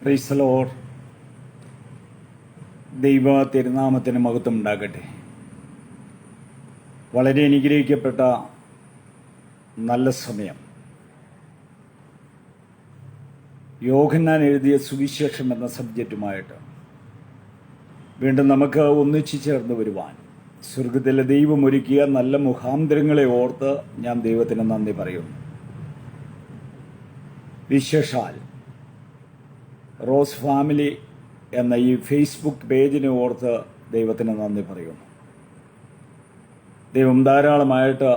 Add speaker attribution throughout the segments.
Speaker 1: Price the Lord. ദൈവ തിരുനാമത്തിന് മഹത്വം ഉണ്ടാകട്ടെ. വളരെ അനുഗ്രഹിക്കപ്പെട്ട നല്ല സമയം. യോഹന്നാൻ എഴുതിയ സുവിശേഷം എന്ന സബ്ജക്റ്റുമായിട്ട് വീണ്ടും നമുക്ക് ഒന്നിച്ചു ചേർന്ന് വരുവാൻ സ്വർഗത്തിലെ ദൈവം ഒരുക്കിയ നല്ല മുഖാന്തരങ്ങളെ ഓർത്ത് ഞാൻ ദൈവത്തിന് നന്ദി പറയുന്നു. വിശേഷാൽ റോസ് ഫാമിലി എന്ന ഈ ഫേസ്ബുക്ക് പേജിനെ ഓർത്ത് ദൈവത്തിന് നന്ദി പറയുന്നു. ദൈവം ധാരാളമായിട്ട്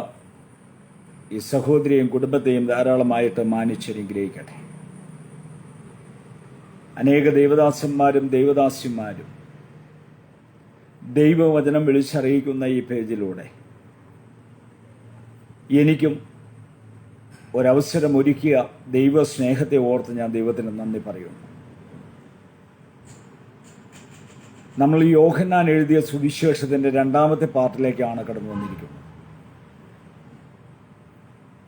Speaker 1: ഈ സഹോദരിയും കുടുംബത്തെയും ധാരാളമായിട്ട് മാനിച്ചനുഗ്രഹിക്കട്ടെ. അനേക ദൈവദാസന്മാരും ദൈവദാസിമാരും ദൈവവചനം വിളിച്ചറിയിക്കുന്ന ഈ പേജിലൂടെ എനിക്കും ഒരവസരം ഒരുക്കിയ ദൈവസ്നേഹത്തെ ഓർത്ത് ഞാൻ ദൈവത്തിന് നന്ദി പറയുന്നു. നമ്മൾ യോഹന്നാൻ എഴുതിയ സുവിശേഷത്തിൻ്റെ രണ്ടാമത്തെ പാർട്ടിലേക്കാണ് കടന്നു വന്നിരിക്കുന്നത്.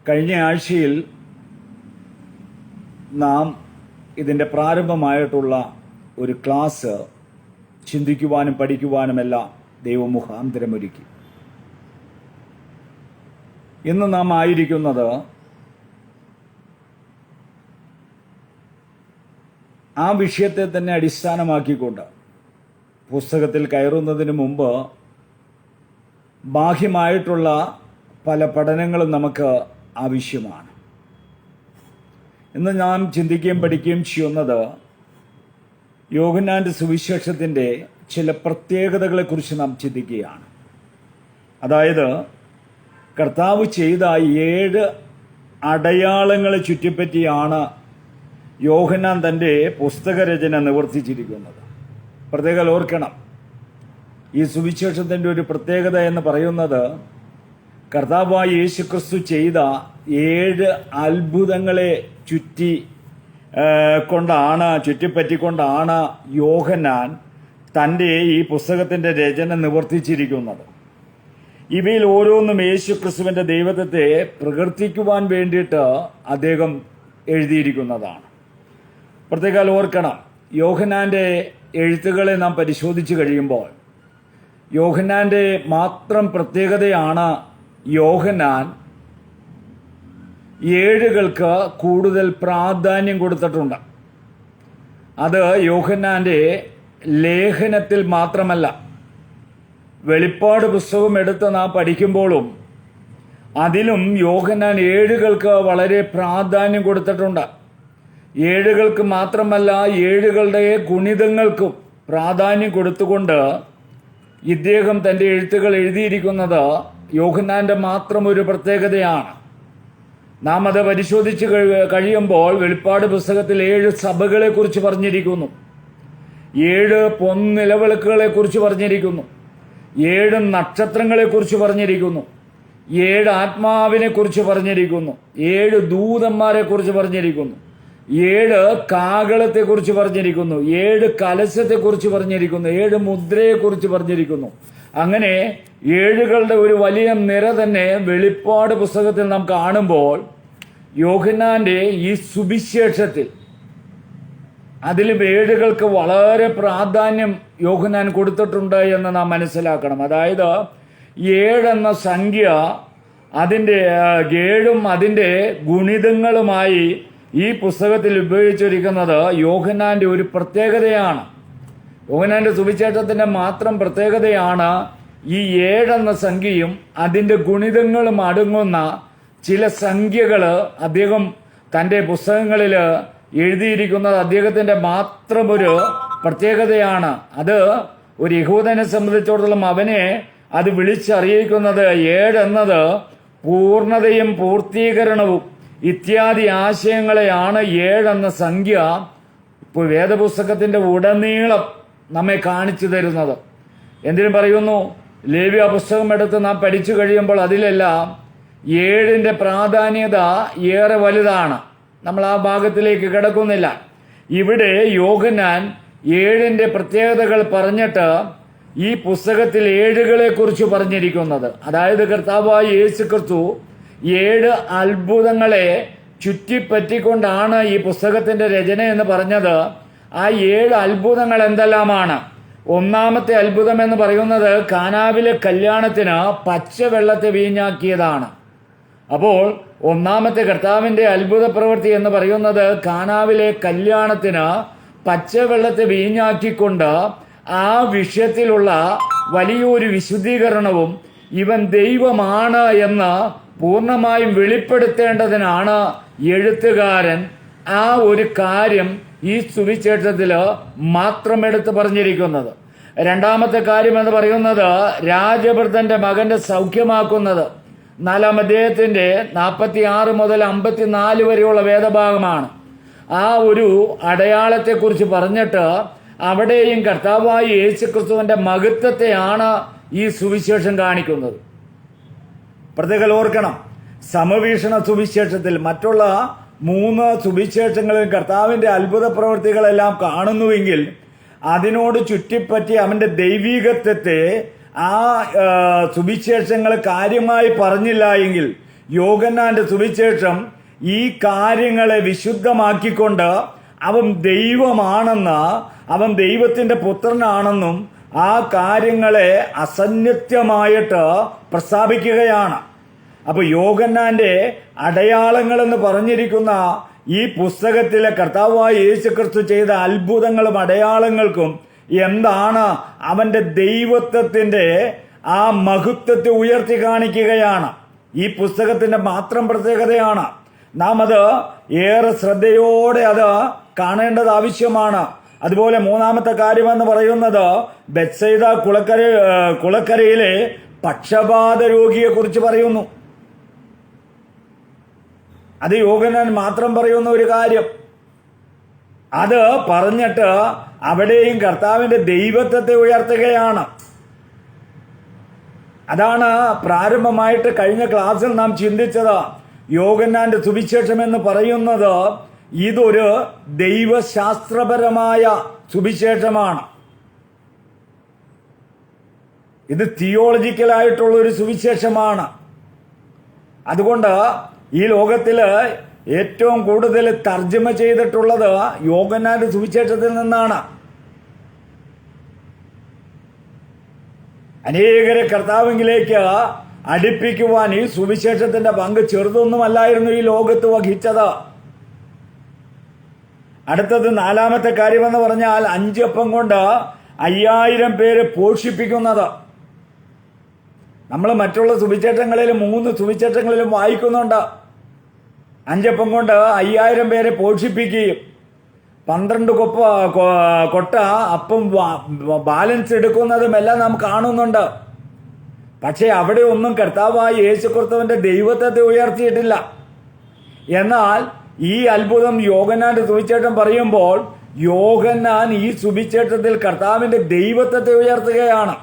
Speaker 1: കഴിഞ്ഞ ആഴ്ചയിൽ നാം ഇതിൻ്റെ പ്രാരംഭമായിട്ടുള്ള ഒരു ക്ലാസ് ചിന്തിക്കുവാനും പഠിക്കുവാനുമെല്ലാം ദൈവമുഖാന്തരമൊരുക്കി. ഇന്ന് നാം ആയിരിക്കുന്നത് ആ വിഷയത്തെ തന്നെ അടിസ്ഥാനമാക്കിക്കൊണ്ട് പുസ്തകത്തിൽ കയറുന്നതിന് മുമ്പ് ബാഹ്യമായിട്ടുള്ള പല പഠനങ്ങളും നമുക്ക് ആവശ്യമാണ്. ഇന്ന് നാം ചിന്തിക്കുകയും പഠിക്കുകയും ചെയ്യുന്നത് യോഹന്നാന്റെ സുവിശേഷത്തിൻ്റെ ചില പ്രത്യേകതകളെക്കുറിച്ച് നാം ചിന്തിക്കുകയാണ്. അതായത് കർത്താവ് ചെയ്ത 7 അടയാളങ്ങളെ ചുറ്റിപ്പറ്റിയാണ് യോഹന്നാൻ തൻ്റെ പുസ്തകരചന നിവർത്തിച്ചിരിക്കുന്നത്. പ്രത്യേകം ഓർക്കണം, ഈ സുവിശേഷത്തിൻ്റെ ഒരു പ്രത്യേകത എന്ന് പറയുന്നത് കർത്താവായ യേശുക്രിസ്തു ചെയ്ത 7 അത്ഭുതങ്ങളെ ചുറ്റിപ്പറ്റിക്കൊണ്ടാണ് യോഹന്നാൻ തൻ്റെ ഈ പുസ്തകത്തിൻ്റെ രചന നിവർത്തിച്ചിരിക്കുന്നത്. ഇവയിൽ ഓരോന്നും യേശുക്രിസ്തുവിൻ്റെ ദൈവത്വത്തെ പ്രകീർത്തിക്കുവാൻ വേണ്ടിയിട്ട് അദ്ദേഹം എഴുതിയിരിക്കുന്നതാണ്. പ്രത്യേകം ഓർക്കണം, യോഹന്നാന്റെ എഴുത്തുകളെ നാം പരിശോധിച്ചു കഴിയുമ്പോൾ യോഹന്നാന്റെ മാത്രം പ്രത്യേകതയാണ് യോഹന്നാൻ 7കൾക്ക് കൂടുതൽ പ്രാധാന്യം കൊടുത്തിട്ടുണ്ട്. അത് യോഹന്നാന്റെ ലേഖനത്തിൽ മാത്രമല്ല, വെളിപ്പാട് പുസ്തകം എടുത്ത് നാം പഠിക്കുമ്പോഴും അതിലും യോഹന്നാൻ 7കൾക്ക് വളരെ പ്രാധാന്യം കൊടുത്തിട്ടുണ്ട്. 7കൾക്ക് മാത്രമല്ല, 7കളുടെ ഗുണിതങ്ങൾക്കും പ്രാധാന്യം കൊടുത്തുകൊണ്ട് ഇദ്ദേഹം തൻ്റെ എഴുത്തുകൾ എഴുതിയിരിക്കുന്നത് യോഹന്നാന്റെ മാത്രം ഒരു പ്രത്യേകതയാണ്. നാം അത് പരിശോധിച്ച് കഴിയുമ്പോൾ വെളിപ്പാട് പുസ്തകത്തിൽ 7 സഭകളെ കുറിച്ച് പറഞ്ഞിരിക്കുന്നു, 7 പൊൻനിലവിളക്കുകളെ കുറിച്ച് പറഞ്ഞിരിക്കുന്നു, 7 നക്ഷത്രങ്ങളെ കുറിച്ച് പറഞ്ഞിരിക്കുന്നു, 7 ആത്മാവിനെ കുറിച്ച് പറഞ്ഞിരിക്കുന്നു, 7 ദൂതന്മാരെ കുറിച്ച് പറഞ്ഞിരിക്കുന്നു, 7 കാകളത്തെ കുറിച്ച് പറഞ്ഞിരിക്കുന്നു, 7 കലശത്തെ കുറിച്ച് പറഞ്ഞിരിക്കുന്നു, 7 മുദ്രയെ കുറിച്ച് പറഞ്ഞിരിക്കുന്നു. അങ്ങനെ 7കളുടെ ഒരു വലിയ നിര തന്നെ വെളിപ്പാട് പുസ്തകത്തിൽ നാം കാണുമ്പോൾ യോഹന്നാന്റെ ഈ സുവിശേഷത്തിൽ അതിലും 7കൾക്ക് വളരെ പ്രാധാന്യം യോഹന്നാൻ കൊടുത്തിട്ടുണ്ട് എന്ന് നാം മനസ്സിലാക്കണം. അതായത് 7 എന്ന സംഖ്യ അതിൻ്റെ 7ഉം അതിൻ്റെ ഗുണിതങ്ങളുമായി ഈ പുസ്തകത്തിൽ ഉപയോഗിച്ചിരിക്കുന്നത് യോഹന്നാന്റെ ഒരു പ്രത്യേകതയാണ്. യോഹന്നാന്റെ സുവിശേഷത്തിന്റെ മാത്രം പ്രത്യേകതയാണ് ഈ 7 എന്ന സംഖ്യയും അതിൻ്റെ ഗുണിതങ്ങളും അടങ്ങുന്ന ചില സംഖ്യകൾ അദ്ദേഹം തൻ്റെ പുസ്തകങ്ങളിൽ എഴുതിയിരിക്കുന്നത് അദ്ദേഹത്തിൻ്റെ മാത്രം ഒരു പ്രത്യേകതയാണ്. അത് ഒരു യഹൂദനെ സംബന്ധിച്ചിടത്തോളം അവനെ അത് വിളിച്ചറിയിക്കുന്നത് 7 എന്നത് പൂർണ്ണതയും പൂർത്തീകരണവും ഇത്യാദി ആശയങ്ങളെയാണ് 7 എന്ന സംഖ്യ ഇപ്പോൾ വേദപുസ്തകത്തിന്റെ ഉടനീളം നമ്മെ കാണിച്ചു തരുന്നത്. എന്തിനും പറയുന്നു, ലേവ്യ പുസ്തകം എടുത്ത് നാം പഠിച്ചു കഴിയുമ്പോൾ അതിലെല്ലാം 7ന്റെ പ്രാധാന്യത ഏറെ വലുതാണ്. നമ്മൾ ആ ഭാഗത്തിലേക്ക് കിടക്കുന്നില്ല. ഇവിടെ യോഹന്നാൻ 7ന്റെ പ്രത്യേകതകൾ പറഞ്ഞിട്ട് ഈ പുസ്തകത്തിൽ 7കളെ കുറിച്ച് പറഞ്ഞിരിക്കുന്നത്. അതായത് കർത്താവായ യേശുക്രിസ്തു 7 അത്ഭുതങ്ങളെ ചുറ്റിപ്പറ്റിക്കൊണ്ടാണ് ഈ പുസ്തകത്തിന്റെ രചന എന്ന് പറഞ്ഞത്. ആ 7 അത്ഭുതങ്ങൾ എന്തെല്ലാമാണ്? ഒന്നാമത്തെ അത്ഭുതം എന്ന് പറയുന്നത് കാനാവിലെ കല്യാണത്തിന് പച്ചവെള്ളത്തെ വീഞ്ഞാക്കിയതാണ്. അപ്പോൾ ഒന്നാമത്തെ കർത്താവിൻ്റെ അത്ഭുത പ്രവൃത്തി എന്ന് പറയുന്നത് കാനാവിലെ കല്യാണത്തിന് പച്ചവെള്ളത്തെ വീഞ്ഞാക്കിക്കൊണ്ട് ആ വിഷയത്തിലുള്ള വലിയൊരു വിശുദ്ധീകരണവും ഇവൻ ദൈവമാണ് എന്ന് പൂർണ്ണമായും വെളിപ്പെടുത്തേണ്ടതിനാണ് എഴുത്തുകാരൻ ആ ഒരു കാര്യം ഈ സുവിശേഷത്തിൽ മാത്രം എടുത്ത് പറഞ്ഞിരിക്കുന്നത്. രണ്ടാമത്തെ കാര്യം എന്ന് പറയുന്നത് രാജഭൃതന്റെ മകന്റെ സൗഖ്യമാക്കുന്നത് 4-ാം അധ്യായത്തിന്റെ 46 മുതൽ 54 വരെയുള്ള വേദഭാഗമാണ്. ആ ഒരു അടയാളത്തെക്കുറിച്ച് പറഞ്ഞിട്ട് അവിടെയും കർത്താവായ യേശുക്രിസ്തുവിന്റെ മഹത്വത്തെയാണ് ഈ സുവിശേഷം കാണിക്കുന്നത്. പ്രത്യേകം ഓർക്കണം, സമവീക്ഷണ സുവിശേഷത്തിൽ മറ്റുള്ള 3 സുവിശേഷങ്ങളിൽ കർത്താവിന്റെ അത്ഭുത പ്രവൃത്തികളെല്ലാം കാണുന്നുവെങ്കിൽ അതിനോട് ചുറ്റിപ്പറ്റി അവന്റെ ദൈവികത്വത്തെ ആ സുവിശേഷങ്ങൾ കാര്യമായി പറഞ്ഞില്ല എങ്കിൽ യോഹന്നാന്റെ സുവിശേഷം ഈ കാര്യങ്ങളെ വിശുദ്ധമാക്കിക്കൊണ്ട് അവൻ ദൈവമാണെന്ന്, അവൻ ദൈവത്തിന്റെ പുത്രനാണെന്നും ആ കാര്യങ്ങളെ അസന്നിഗ്ധമായിട്ട് പ്രസ്താവിക്കുകയാണ്. അപ്പൊ യോഹന്നാന്റെ അടയാളങ്ങൾ എന്ന് പറഞ്ഞിരിക്കുന്ന ഈ പുസ്തകത്തിലെ കർത്താവായ യേശുക്രിസ്തു ചെയ്ത അത്ഭുതങ്ങളും അടയാളങ്ങൾക്കും എന്താണ്? അവന്റെ ദൈവത്വത്തിന്റെ ആ മഹത്വത്തെ ഉയർത്തി കാണിക്കുകയാണ്. ഈ പുസ്തകത്തിന്റെ മാത്രം പ്രത്യേകതയാണ്. നാം അത് ഏറെ ശ്രദ്ധയോടെ അത് കാണേണ്ടത് ആവശ്യമാണ്. അതുപോലെ മൂന്നാമത്തെ കാര്യമെന്ന് പറയുന്നത് ബെത്സൈദ കുളക്കരയിലെ പക്ഷപാത രോഗിയെ കുറിച്ച് പറയുന്നു. അത് യോഹന്നാൻ മാത്രം പറയുന്ന ഒരു കാര്യം. അത് പറഞ്ഞിട്ട് അവിടെയും കർത്താവിന്റെ ദൈവത്വത്തെ ഉയർത്തുകയാണ്. അതാണ് പ്രാരംഭമായിട്ട് കഴിഞ്ഞ ക്ലാസ്സിൽ നാം ചിന്തിച്ചത്. യോഹന്നാന്റെ സുവിശേഷം എന്ന് പറയുന്നത് ഇതൊരു ദൈവശാസ്ത്രപരമായ സുവിശേഷമാണ്. ഇത് തിയോളജിക്കലായിട്ടുള്ള ഒരു സുവിശേഷമാണ്. അതുകൊണ്ട് ഈ ലോകത്തില് ഏറ്റവും കൂടുതൽ തർജ്ജമ ചെയ്തിട്ടുള്ളത് യോഹന്നാന്റെ സുവിശേഷത്തിൽ നിന്നാണ്. അനേകരെ കർത്താവിലേക്ക് അടുപ്പിക്കുവാൻ ഈ സുവിശേഷത്തിന്റെ പങ്ക് ചെറുതൊന്നുമല്ലായിരുന്നു ഈ ലോകത്ത് വഹിച്ചത്. അടുത്തത് നാലാമത്തെ കാര്യമെന്ന് പറഞ്ഞാൽ 5 അപ്പം കൊണ്ട് 5000 പേരെ പോഷിപ്പിക്കുന്നത്. നമ്മൾ മറ്റുള്ള സുവിശേഷങ്ങളിലും 3 സുവിശേഷങ്ങളിലും വായിക്കുന്നുണ്ട്. 5 അപ്പം കൊണ്ട് 5000 പേരെ പോഷിപ്പിക്കുകയും 12 കൊട്ട അപ്പം ബാലൻസ് എടുക്കുന്നതും എല്ലാം നാം കാണുന്നുണ്ട്. പക്ഷെ അവിടെ ഒന്നും കർത്താവായ യേശുക്രിസ്തുവിന്റെ ദൈവത്വത്തെ ഉയർത്തിയിട്ടില്ല. എന്നാൽ ഈ അത്ഭുതം യോഹന്നാന്റെ സുവിശേഷം പറയുമ്പോൾ യോഹന്നാൻ ഈ സുവിശേഷത്തിൽ കർത്താവിന്റെ ദൈവത്വത്തെ ഉയർത്തുകയാണ്.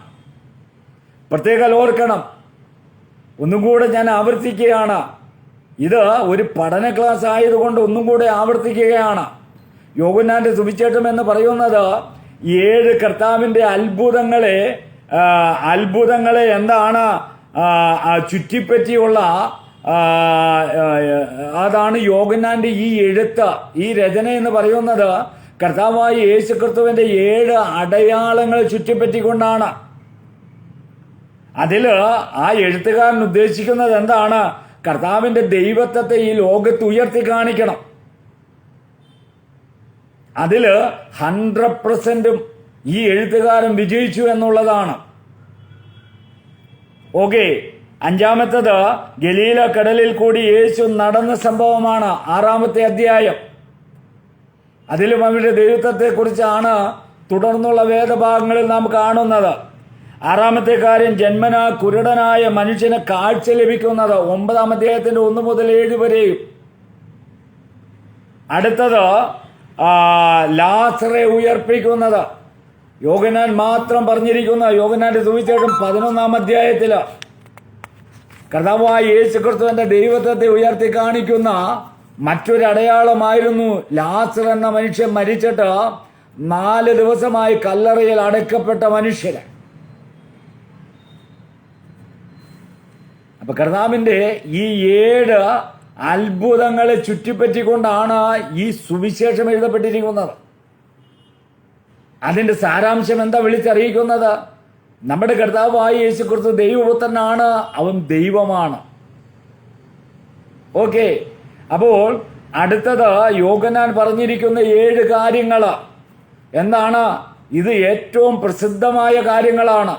Speaker 1: പ്രത്യേകം ഓർക്കണം, ഒന്നും കൂടെ ഞാൻ ആവർത്തിക്കുകയാണ്. ഇത് ഒരു പഠന ക്ലാസ് ആയതുകൊണ്ട് ഒന്നും കൂടെ ആവർത്തിക്കുകയാണ്. യോഹന്നാന്റെ സുവിശേഷം എന്ന് പറയുന്നത് 7 കർത്താവിന്റെ അത്ഭുതങ്ങളെ എന്താണ് ചുറ്റിപ്പറ്റിയുള്ള അതാണ് യോഹന്നാന്റെ ഈ എഴുത്ത്, ഈ രചന എന്ന് പറയുന്നത് കർത്താവായ യേശുക്രിസ്തുവിന്റെ 7 അടയാളങ്ങൾ ചുറ്റിപ്പറ്റിക്കൊണ്ടാണ്. അതില് ആ എഴുത്തുകാരൻ ഉദ്ദേശിക്കുന്നത് എന്താണ്? കർത്താവിന്റെ ദൈവത്വത്തെ ഈ ലോകത്ത് ഉയർത്തി കാണിക്കണം. അതില് 100% ഈ എഴുത്തുകാരൻ വിജയിച്ചു എന്നുള്ളതാണ്. ഓക്കെ, 5-ാമത്തത് ഗലീല കടലിൽ കൂടി യേശു നടന്ന സംഭവമാണ്. 6-ാമത്തെ അധ്യായം. അതിലും അവരുടെ ദൈവത്വത്തെ കുറിച്ചാണ് തുടർന്നുള്ള വേദഭാഗങ്ങളിൽ നാം കാണുന്നത്. 6-ാമത്തെ കാര്യം ജന്മനാ കുരുടനായ മനുഷ്യന് കാഴ്ച ലഭിക്കുന്നത് 9-ാം അധ്യായത്തിന്റെ 1 മുതൽ 7 വരെയും. അടുത്തത് ലാസറെ ഉയർപ്പിക്കുന്നത് യോഹന്നാൻ മാത്രം പറഞ്ഞിരിക്കുന്ന യോഹന്നാന്റെ സുവിശേഷം 11-ാം അധ്യായത്തില് കർത്താവായ യേശുക്രിസ്തുവിന്റെ ദൈവത്വത്തെ ഉയർത്തി കാണിക്കുന്ന മറ്റൊരു അടയാളമായിരുന്നു ലാസർ എന്ന മനുഷ്യൻ മരിച്ചിട്ട് 4 ദിവസമായി കല്ലറയിൽ അടക്കപ്പെട്ട മനുഷ്യന്. അപ്പൊ കർത്താവിന്റെ ഈ 7 അത്ഭുതങ്ങളെ ചുറ്റിപ്പറ്റിക്കൊണ്ടാണ് ഈ സുവിശേഷം എഴുതപ്പെട്ടിരിക്കുന്നത്. അതിന്റെ സാരാംശം എന്താ വിളിച്ചറിയിക്കുന്നത്? നമ്മുടെ കർത്താവായ യേശുക്രിസ്തു ദൈവപുത്രനാണ്, അവൻ ദൈവമാണ്. ഓക്കെ, അപ്പോൾ അടുത്തത് യോഹന്നാൻ പറഞ്ഞിരിക്കുന്ന 7 കാര്യങ്ങൾ എന്താണ്? ഇത് ഏറ്റവും പ്രസിദ്ധമായ കാര്യങ്ങളാണ്.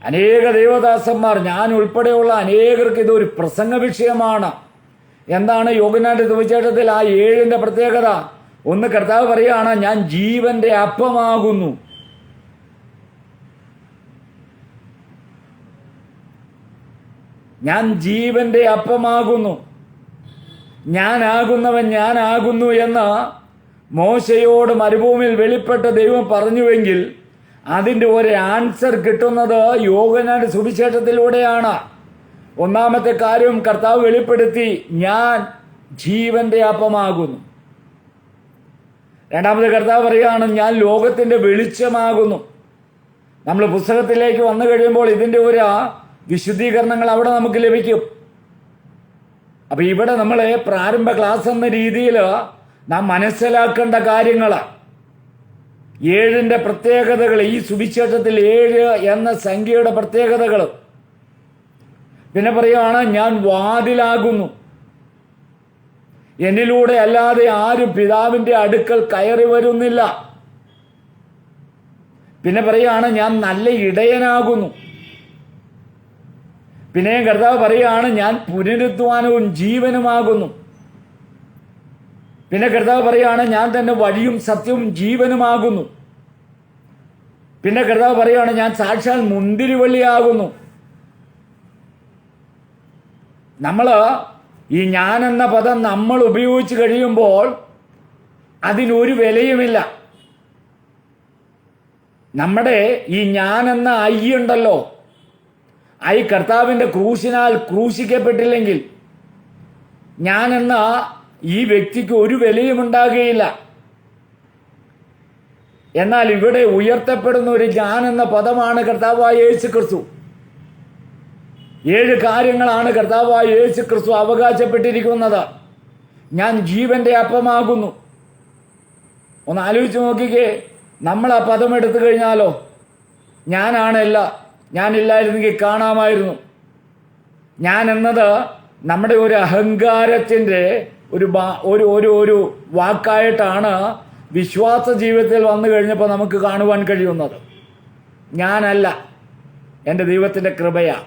Speaker 1: അനേക ദൈവദാസന്മാർ, ഞാൻ ഉൾപ്പെടെയുള്ള അനേകർക്ക് ഇതൊരു പ്രസംഗ വിഷയമാണ്. എന്താണ് യോഹന്നാന്റെ സുവിശേഷത്തിൽ ആ 7ന്റെ പ്രത്യേകത? ഒന്ന്, കർത്താവ് പറയുകയാണ്, ഞാൻ ജീവന്റെ അപ്പമാകുന്നു. ഞാൻ ജീവന്റെ അപ്പമാകുന്നു. ഞാനാകുന്നവൻ ഞാനാകുന്നു എന്ന് മോശയോട് മരുഭൂമിയിൽ വെളിപ്പെട്ട ദൈവം പറഞ്ഞുവെങ്കിൽ അതിൻ്റെ ഒരു ആൻസർ കിട്ടുന്നത് യോഹന്നാന്റെ സുവിശേഷത്തിലൂടെയാണ്. ഒന്നാമത്തെ കാര്യം കർത്താവ് വെളിപ്പെടുത്തി, ഞാൻ ജീവന്റെ അപ്പമാകുന്നു. രണ്ടാമത്തെ കർത്താവ് പറയുകയാണ്, ഞാൻ ലോകത്തിന്റെ വെളിച്ചമാകുന്നു. നമ്മൾ പുസ്തകത്തിലേക്ക് വന്നു കഴിയുമ്പോൾ ഇതിൻ്റെ ഒരു വിശുദ്ധീകരണങ്ങൾ അവിടെ നമുക്ക് ലഭിക്കും. അപ്പൊ ഇവിടെ നമ്മളെ പ്രാരംഭ ക്ലാസ് എന്ന രീതിയിൽ നാം മനസ്സിലാക്കേണ്ട കാര്യങ്ങൾ, 7ന്റെ പ്രത്യേകതകൾ, ഈ സുവിശേഷത്തിൽ 7 എന്ന സംഖ്യയുടെ പ്രത്യേകതകൾ. പിന്നെ പറയുകയാണ്, ഞാൻ വാതിലാകുന്നു. എന്നിലൂടെ അല്ലാതെ ആരും പിതാവിന്റെ അടുക്കൽ കയറി വരുന്നില്ല. പിന്നെ പറയുകയാണ്, ഞാൻ നല്ല ഇടയനാകുന്നു. പിന്നെയും കർത്താവ് പറയുകയാണ്, ഞാൻ പുനരുദ്ധാനവും ജീവനുമാകുന്നു. പിന്നെ കർത്താവ് പറയുകയാണ്, ഞാൻ തന്നെ വഴിയും സത്യവും ജീവനുമാകുന്നു. പിന്നെ കർത്താവ് പറയുകയാണ്, ഞാൻ സാക്ഷാൽ മുന്തിരിവള്ളിയാകുന്നു. നമ്മൾ ഈ ഞാൻ എന്ന പദം നമ്മൾ ഉപയോഗിച്ച് കഴിയുമ്പോൾ അതിനൊരു വിലയുമില്ല. നമ്മുടെ ഈ ഞാൻ എന്ന ഐ ഉണ്ടല്ലോ, ഐ കർത്താവിന്റെ ക്രൂശിനാൽ ക്രൂശിക്കപ്പെട്ടില്ലെങ്കിൽ ഞാൻ എന്ന ഈ വ്യക്തിക്ക് ഒരു വിലയും ഉണ്ടാകുകയില്ല. എന്നാൽ ഇവിടെ ഉയർത്തപ്പെടുന്ന ഒരു ഞാൻ എന്ന പദമാണ് കർത്താവായ യേശുക്രിസ്തു. 7 കാര്യങ്ങളാണ് കർത്താവായ യേശുക്രിസ്തു അവകാശപ്പെട്ടിരിക്കുന്നത്. ഞാൻ ജീവന്റെ അപ്പമാകുന്നു. ഒന്ന് ആലോചിച്ച് നോക്കിക്കേ, നമ്മൾ ആ പദം എടുത്തു കഴിഞ്ഞാലോ, ഞാനാണല്ല, ഞാനില്ലായിരുന്നെങ്കിൽ കാണാമായിരുന്നു. ഞാൻ എന്നത് നമ്മുടെ ഒരു അഹങ്കാരത്തിൻ്റെ ഒരു വാക്കായിട്ടാണ് വിശ്വാസ ജീവിതത്തിൽ വന്നു കഴിഞ്ഞപ്പോൾ നമുക്ക് കാണുവാൻ കഴിയുന്നത്. ഞാനല്ല, എൻ്റെ ദൈവത്തിൻ്റെ കൃപയാണ്.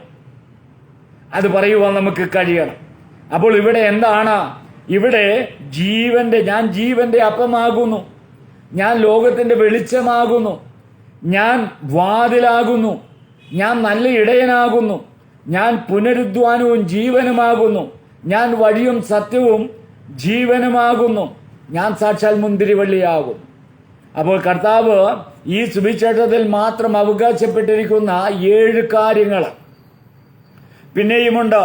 Speaker 1: അത് പറയുവാൻ നമുക്ക് കഴിയണം. അപ്പോൾ ഇവിടെ എന്താണ്? ഇവിടെ ഞാൻ ജീവന്റെ അപ്പമാകുന്നു. ഞാൻ ലോകത്തിന്റെ വെളിച്ചമാകുന്നു. ഞാൻ വാതിലാകുന്നു. ഞാൻ നല്ല ഇടയനാകുന്നു. ഞാൻ പുനരുദ്ധാനവും ജീവനുമാകുന്നു. ഞാൻ വഴിയും സത്യവും ജീവനുമാകുന്നു. ഞാൻ സാക്ഷാൽ മുന്തിരിവള്ളിയാകും. അപ്പോൾ കർത്താവ് ഈ സുവിശേഷത്തിൽ മാത്രം അവകാശപ്പെട്ടിരിക്കുന്ന 7 കാര്യങ്ങൾ പിന്നെയുമുണ്ട്.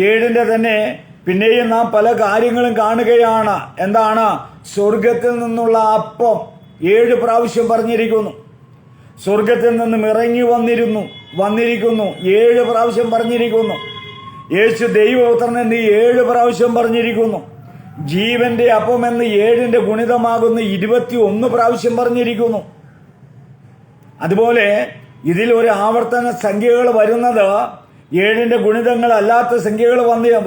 Speaker 1: 7ന്റെ തന്നെ പിന്നെയും നാം പല കാര്യങ്ങളും കാണുകയാണ്. എന്താണ്? സ്വർഗത്തിൽ നിന്നുള്ള അപ്പം 7 പ്രാവശ്യം പറഞ്ഞിരിക്കുന്നു. സ്വർഗത്തിൽ നിന്നും ഇറങ്ങി വന്നിരിക്കുന്നു 7 പ്രാവശ്യം പറഞ്ഞിരിക്കുന്നു. യേശു ദൈവപുത്രൻ എന്ന് 7 പ്രാവശ്യം പറഞ്ഞിരിക്കുന്നു. ജീവന്റെ അപ്പം എന്ന് 7ന്റെ ഗുണിതമാകുന്ന 21 പ്രാവശ്യം പറഞ്ഞിരിക്കുന്നു. അതുപോലെ ഇതിൽ ഒരു ആവർത്തന സംഖ്യകൾ വരുന്നത്, 7ന്റെ ഗുണിതങ്ങൾ അല്ലാത്ത സംഖ്യകൾ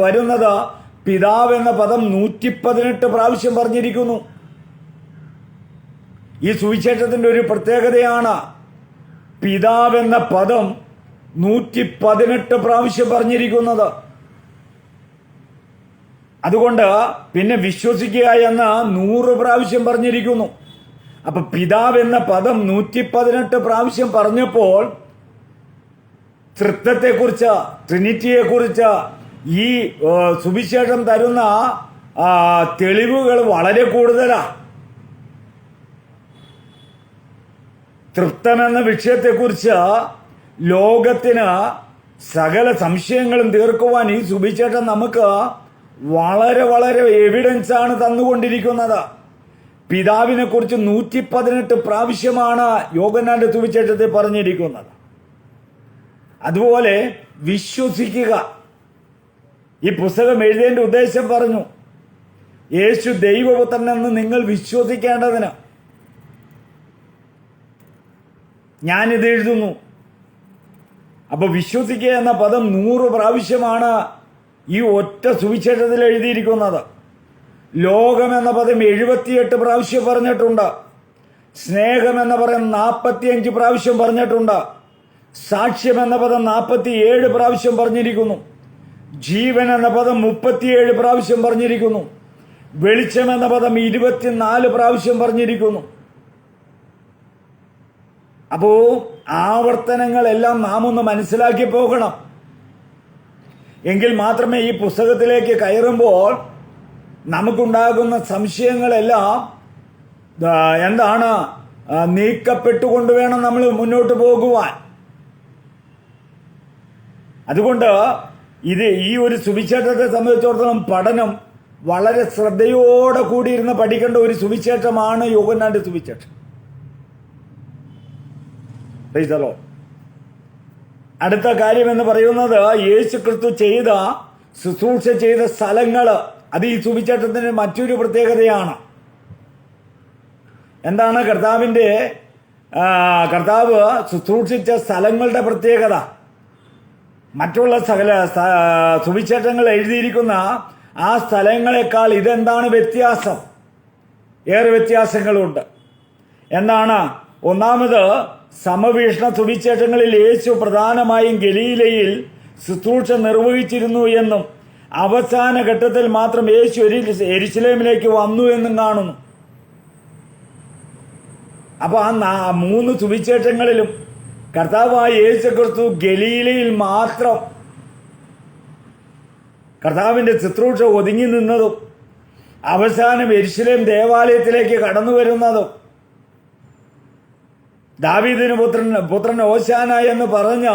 Speaker 1: വരുന്നത് പിതാവ് എന്ന പദം 118 പ്രാവശ്യം പറഞ്ഞിരിക്കുന്നു. ഈ സുവിശേഷത്തിന്റെ ഒരു പ്രത്യേകതയാണ്, പിതാവ് എന്ന പദം 118 പ്രാവശ്യം പറഞ്ഞിരിക്കുന്നത്. അതുകൊണ്ട് പിന്നെ വിശ്വസിക്കുക എന്ന് 100 പ്രാവശ്യം പറഞ്ഞിരിക്കുന്നു. അപ്പൊ പിതാവ് എന്ന പദം 118 പ്രാവശ്യം പറഞ്ഞപ്പോൾ തൃത്വത്തെക്കുറിച്ച്, ട്രിനിറ്റിയെക്കുറിച്ച് ഈ സുവിശേഷം തരുന്ന തെളിവുകൾ വളരെ കൂടുതലാണ്. തൃപ്തമെന്ന വിഷയത്തെക്കുറിച്ച് ലോകത്തിന് സകല സംശയങ്ങളും തീർക്കുവാൻ ഈ സുവിശേഷം നമുക്ക് വളരെ വളരെ എവിഡൻസ് ആണ് തന്നുകൊണ്ടിരിക്കുന്നത്. പിതാവിനെ കുറിച്ച് 118 പ്രാവശ്യമാണ് യോഹന്നാന്റെ സുവിശേഷത്തിൽ പറഞ്ഞിരിക്കുന്നത്. അതുപോലെ വിശ്വസിക്കുക. ഈ പുസ്തകം എഴുതേണ്ട ഉദ്ദേശം പറഞ്ഞു, യേശു ദൈവപുത്രനെന്ന് നിങ്ങൾ വിശ്വസിക്കേണ്ടതിന്. ഞാനിത് എഴുതുന്നു. അപ്പൊ വിശ്വസിക്കുക എന്ന പദം 100 പ്രാവശ്യമാണ് ഈ ഒറ്റ സുവിശേഷത്തിൽ എഴുതിയിരിക്കുന്നത്. ലോകം എന്ന പദം 78 പ്രാവശ്യം പറഞ്ഞിട്ടുണ്ട്. സ്നേഹം എന്ന പദം 45 പ്രാവശ്യം പറഞ്ഞിട്ടുണ്ട്. സാക്ഷ്യം എന്ന പദം 47 പ്രാവശ്യം പറഞ്ഞിരിക്കുന്നു. ജീവൻ എന്ന പദം 37 പ്രാവശ്യം പറഞ്ഞിരിക്കുന്നു. വെളിച്ചം എന്ന പദം 24 പ്രാവശ്യം പറഞ്ഞിരിക്കുന്നു. അപ്പോ ആവർത്തനങ്ങളെല്ലാം നാം ഒന്ന് മനസ്സിലാക്കി പോകണം. എങ്കിൽ മാത്രമേ ഈ പുസ്തകത്തിലേക്ക് കയറുമ്പോൾ നമുക്കുണ്ടാകുന്ന സംശയങ്ങളെല്ലാം എന്താണ് നീക്കപ്പെട്ടുകൊണ്ട് വേണം നമ്മൾ മുന്നോട്ട് പോകുവാൻ. അതുകൊണ്ട് ഈ ഒരു സുവിശേഷത്തെ സംബന്ധിച്ചിടത്തോളം പഠനം വളരെ ശ്രദ്ധയോടെ കൂടിയിരുന്ന് പഠിക്കേണ്ട ഒരു സുവിശേഷമാണ് യോഹന്നാന്റെ സുവിശേഷം. അടുത്ത കാര്യം എന്ന് പറയുന്നത് യേശു ക്രിസ്തു ശുശ്രൂഷ ചെയ്ത സ്ഥലങ്ങൾ. അത് ഈ സുവിശേഷത്തിന്റെ മറ്റൊരു പ്രത്യേകതയാണ്. എന്താണ് കർത്താവ് ശുശ്രൂഷിച്ച സ്ഥലങ്ങളുടെ പ്രത്യേകത? മറ്റുള്ള സകല സുവിശേഷങ്ങൾ എഴുതിയിരിക്കുന്ന ആ സ്ഥലങ്ങളെക്കാൾ ഇതെന്താണ് വ്യത്യാസം? ഏറെ വ്യത്യാസങ്ങളുണ്ട്. എന്താണ്? ഒന്നാമത്, സമവീക്ഷണ സുവിശേഷങ്ങളിൽ യേശു പ്രധാനമായും ഗലീലയിൽ ശുശ്രൂഷ നിർവഹിച്ചിരുന്നു എന്നും അവസാന ഘട്ടത്തിൽ മാത്രം യേശു യെരുശലേമിലേക്ക് വന്നു എന്നും കാണുന്നു. അപ്പൊ ആ 3 സുവിശേഷങ്ങളിലും കർത്താവായ യേശു ക്രിസ്തു ഗലീലയിൽ മാത്രം കർത്താവിന്റെ ശുശ്രൂഷ ഒതുങ്ങി നിന്നതും അവസാനം യെരുശലേം ദേവാലയത്തിലേക്ക് കടന്നു വരുന്നതും ദാവീദിന് പുത്രൻ ഓശാന എന്ന് പറഞ്ഞ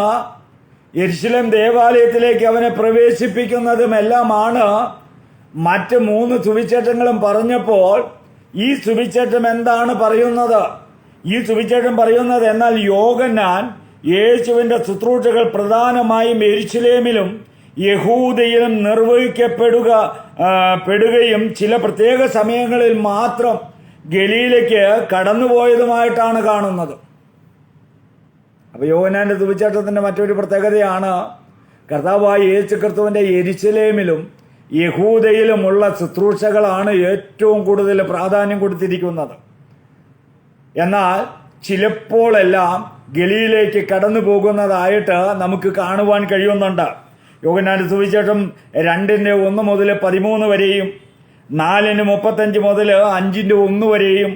Speaker 1: യെരുശലേം ദേവാലയത്തിലേക്ക് അവനെ പ്രവേശിപ്പിക്കുന്നതുമെല്ലാമാണ് മറ്റ് 3 സുവിശേഷങ്ങളും പറഞ്ഞപ്പോൾ ഈ സുവിശേഷം എന്താണ് പറയുന്നത്? ഈ സുവിശേഷം പറയുന്നത്, എന്നാൽ യോഹന്നാൻ യേശുവിന്റെ ശുശ്രൂഷകൾ പ്രധാനമായും യെരുശലേമിലും യഹൂദയിലും നിർവഹിക്കപ്പെടുകയും ചില പ്രത്യേക സമയങ്ങളിൽ മാത്രം ഗലീലയ്ക്ക് കടന്നുപോയതുമായിട്ടാണ് കാണുന്നത്. അപ്പൊ യോഹന്നാന്റെ സുവിശേഷത്തിന്റെ മറ്റൊരു പ്രത്യേകതയാണ് കർത്താവായ യേശു ക്രിസ്തുവിന്റെ യെരുശലേമിലും യഹൂദയിലുമുള്ള ശുശ്രൂഷകളാണ് ഏറ്റവും കൂടുതൽ പ്രാധാന്യം കൊടുത്തിരിക്കുന്നത്. എന്നാൽ ചിലപ്പോഴെല്ലാം ഗലീലയിലേക്ക് കടന്നു പോകുന്നതായിട്ട് നമുക്ക് കാണുവാൻ കഴിയുന്നുണ്ട്. യോഹന്നാന്റെ സുവിശേഷം 2:1 മുതൽ 13 വരെയും 4:35 മുതൽ 5:1 വരെയും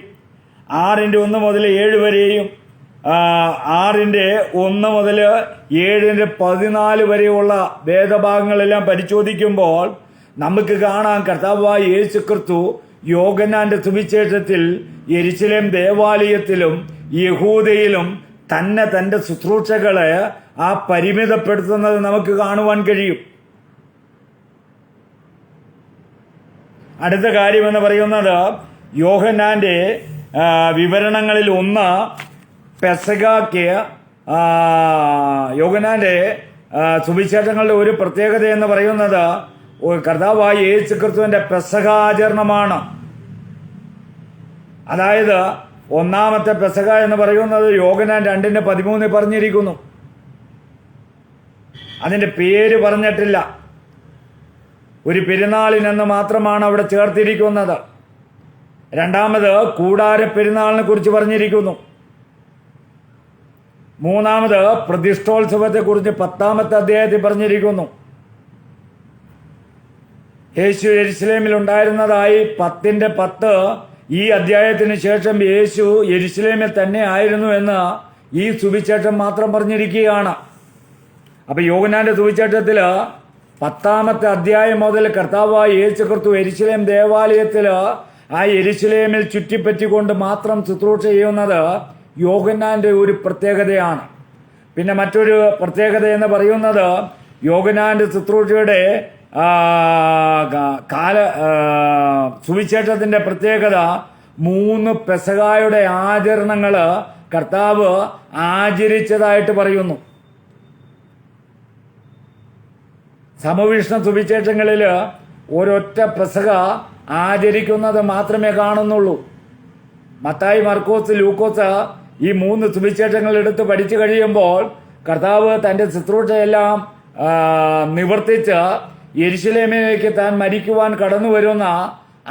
Speaker 1: 6:1 മുതൽ 7 വരെയും 6:1 മുതൽ 7:14 വരെയുള്ള വേദഭാഗങ്ങളെല്ലാം പരിശോധിക്കുമ്പോൾ നമുക്ക് കാണാം കർത്താവായ യേശു ക്രിസ്തു യോഹന്നാന്റെ സുവിശേഷത്തിൽ യെരുശലേം ദേവാലയത്തിലും യഹൂദയിലും തന്റെ ശുശ്രൂഷകളെ പരിമിതപ്പെടുത്തുന്നത് നമുക്ക് കാണുവാൻ കഴിയും. അടുത്ത കാര്യം എന്ന് പറയുന്നത് യോഹന്നാന്റെ വിവരണങ്ങളിൽ ഒന്ന് പെസഹയ്ക്ക് യോഹന്നാന്റെ സുവിശേഷങ്ങളുടെ ഒരു പ്രത്യേകത എന്ന് പറയുന്നത് കർത്താവായ യേശു ക്രിസ്തുവിന്റെ പെസഹാചരണമാണ്. അതായത് ഒന്നാമത്തെ പെസഹ എന്ന് പറയുന്നത് യോഹന്നാൻ 2:13 പറഞ്ഞിരിക്കുന്നു. അതിന്റെ പേര് പറഞ്ഞിട്ടില്ല. ഒരു പെരുന്നാളിനെന്ന് മാത്രമാണ് അവിടെ ചേർത്തിരിക്കുന്നത്. രണ്ടാമത് കൂടാര പെരുന്നാളിനെ കുറിച്ച് പറഞ്ഞിരിക്കുന്നു. മൂന്നാമത് പ്രതിഷ്ഠോത്സവത്തെ കുറിച്ച് 10-ാമത്തെ അധ്യായത്തിൽ പറഞ്ഞിരിക്കുന്നു. യേശു യെരുശലേമിൽ ഉണ്ടായിരുന്നതായി 10:10 ഈ അധ്യായത്തിന് ശേഷം യേശു യെരുശലേമിൽ തന്നെ ആയിരുന്നു എന്ന് ഈ സുവിശേഷം മാത്രം പറഞ്ഞിരിക്കുകയാണ്. അപ്പൊ യോഹന്നാന്റെ സുവിശേഷത്തില് 10-ാമത്തെ അധ്യായം മുതൽ കർത്താവായ യേശു ക്രിസ്തു യെരുശലേം ദേവാലയത്തില് യെരുശലേമിൽ ചുറ്റിപ്പറ്റിക്കൊണ്ട് മാത്രം ശുശ്രൂഷ ചെയ്യുന്നത് യോഹന്നാന്റെ ഒരു പ്രത്യേകതയാണ്. പിന്നെ മറ്റൊരു പ്രത്യേകത എന്ന് പറയുന്നത് യോഹന്നാന്റെ ശുശ്രൂഷയുടെ സുവിശേഷത്തിന്റെ പ്രത്യേകത 3 പെസഹായുടെ ആചരണങ്ങള് കർത്താവ് ആചരിച്ചതായിട്ട് പറയുന്നു. സമവീക്ഷണ സുവിശേഷങ്ങളിൽ ഒരൊറ്റ പെസഹ ആചരിക്കുന്നത് മാത്രമേ കാണുന്നുള്ളൂ. മത്തായി, മർക്കോസ്, ലൂക്കോസ് ഈ 3 സുവിശേഷങ്ങൾ എടുത്ത് പഠിച്ചു കഴിയുമ്പോൾ കർത്താവ് തൻ്റെ ശുശ്രൂഷയെല്ലാം നിവർത്തിച്ച് യെരുശലേമിലേക്ക് താൻ മരിക്കുവാൻ കടന്നു വരുന്ന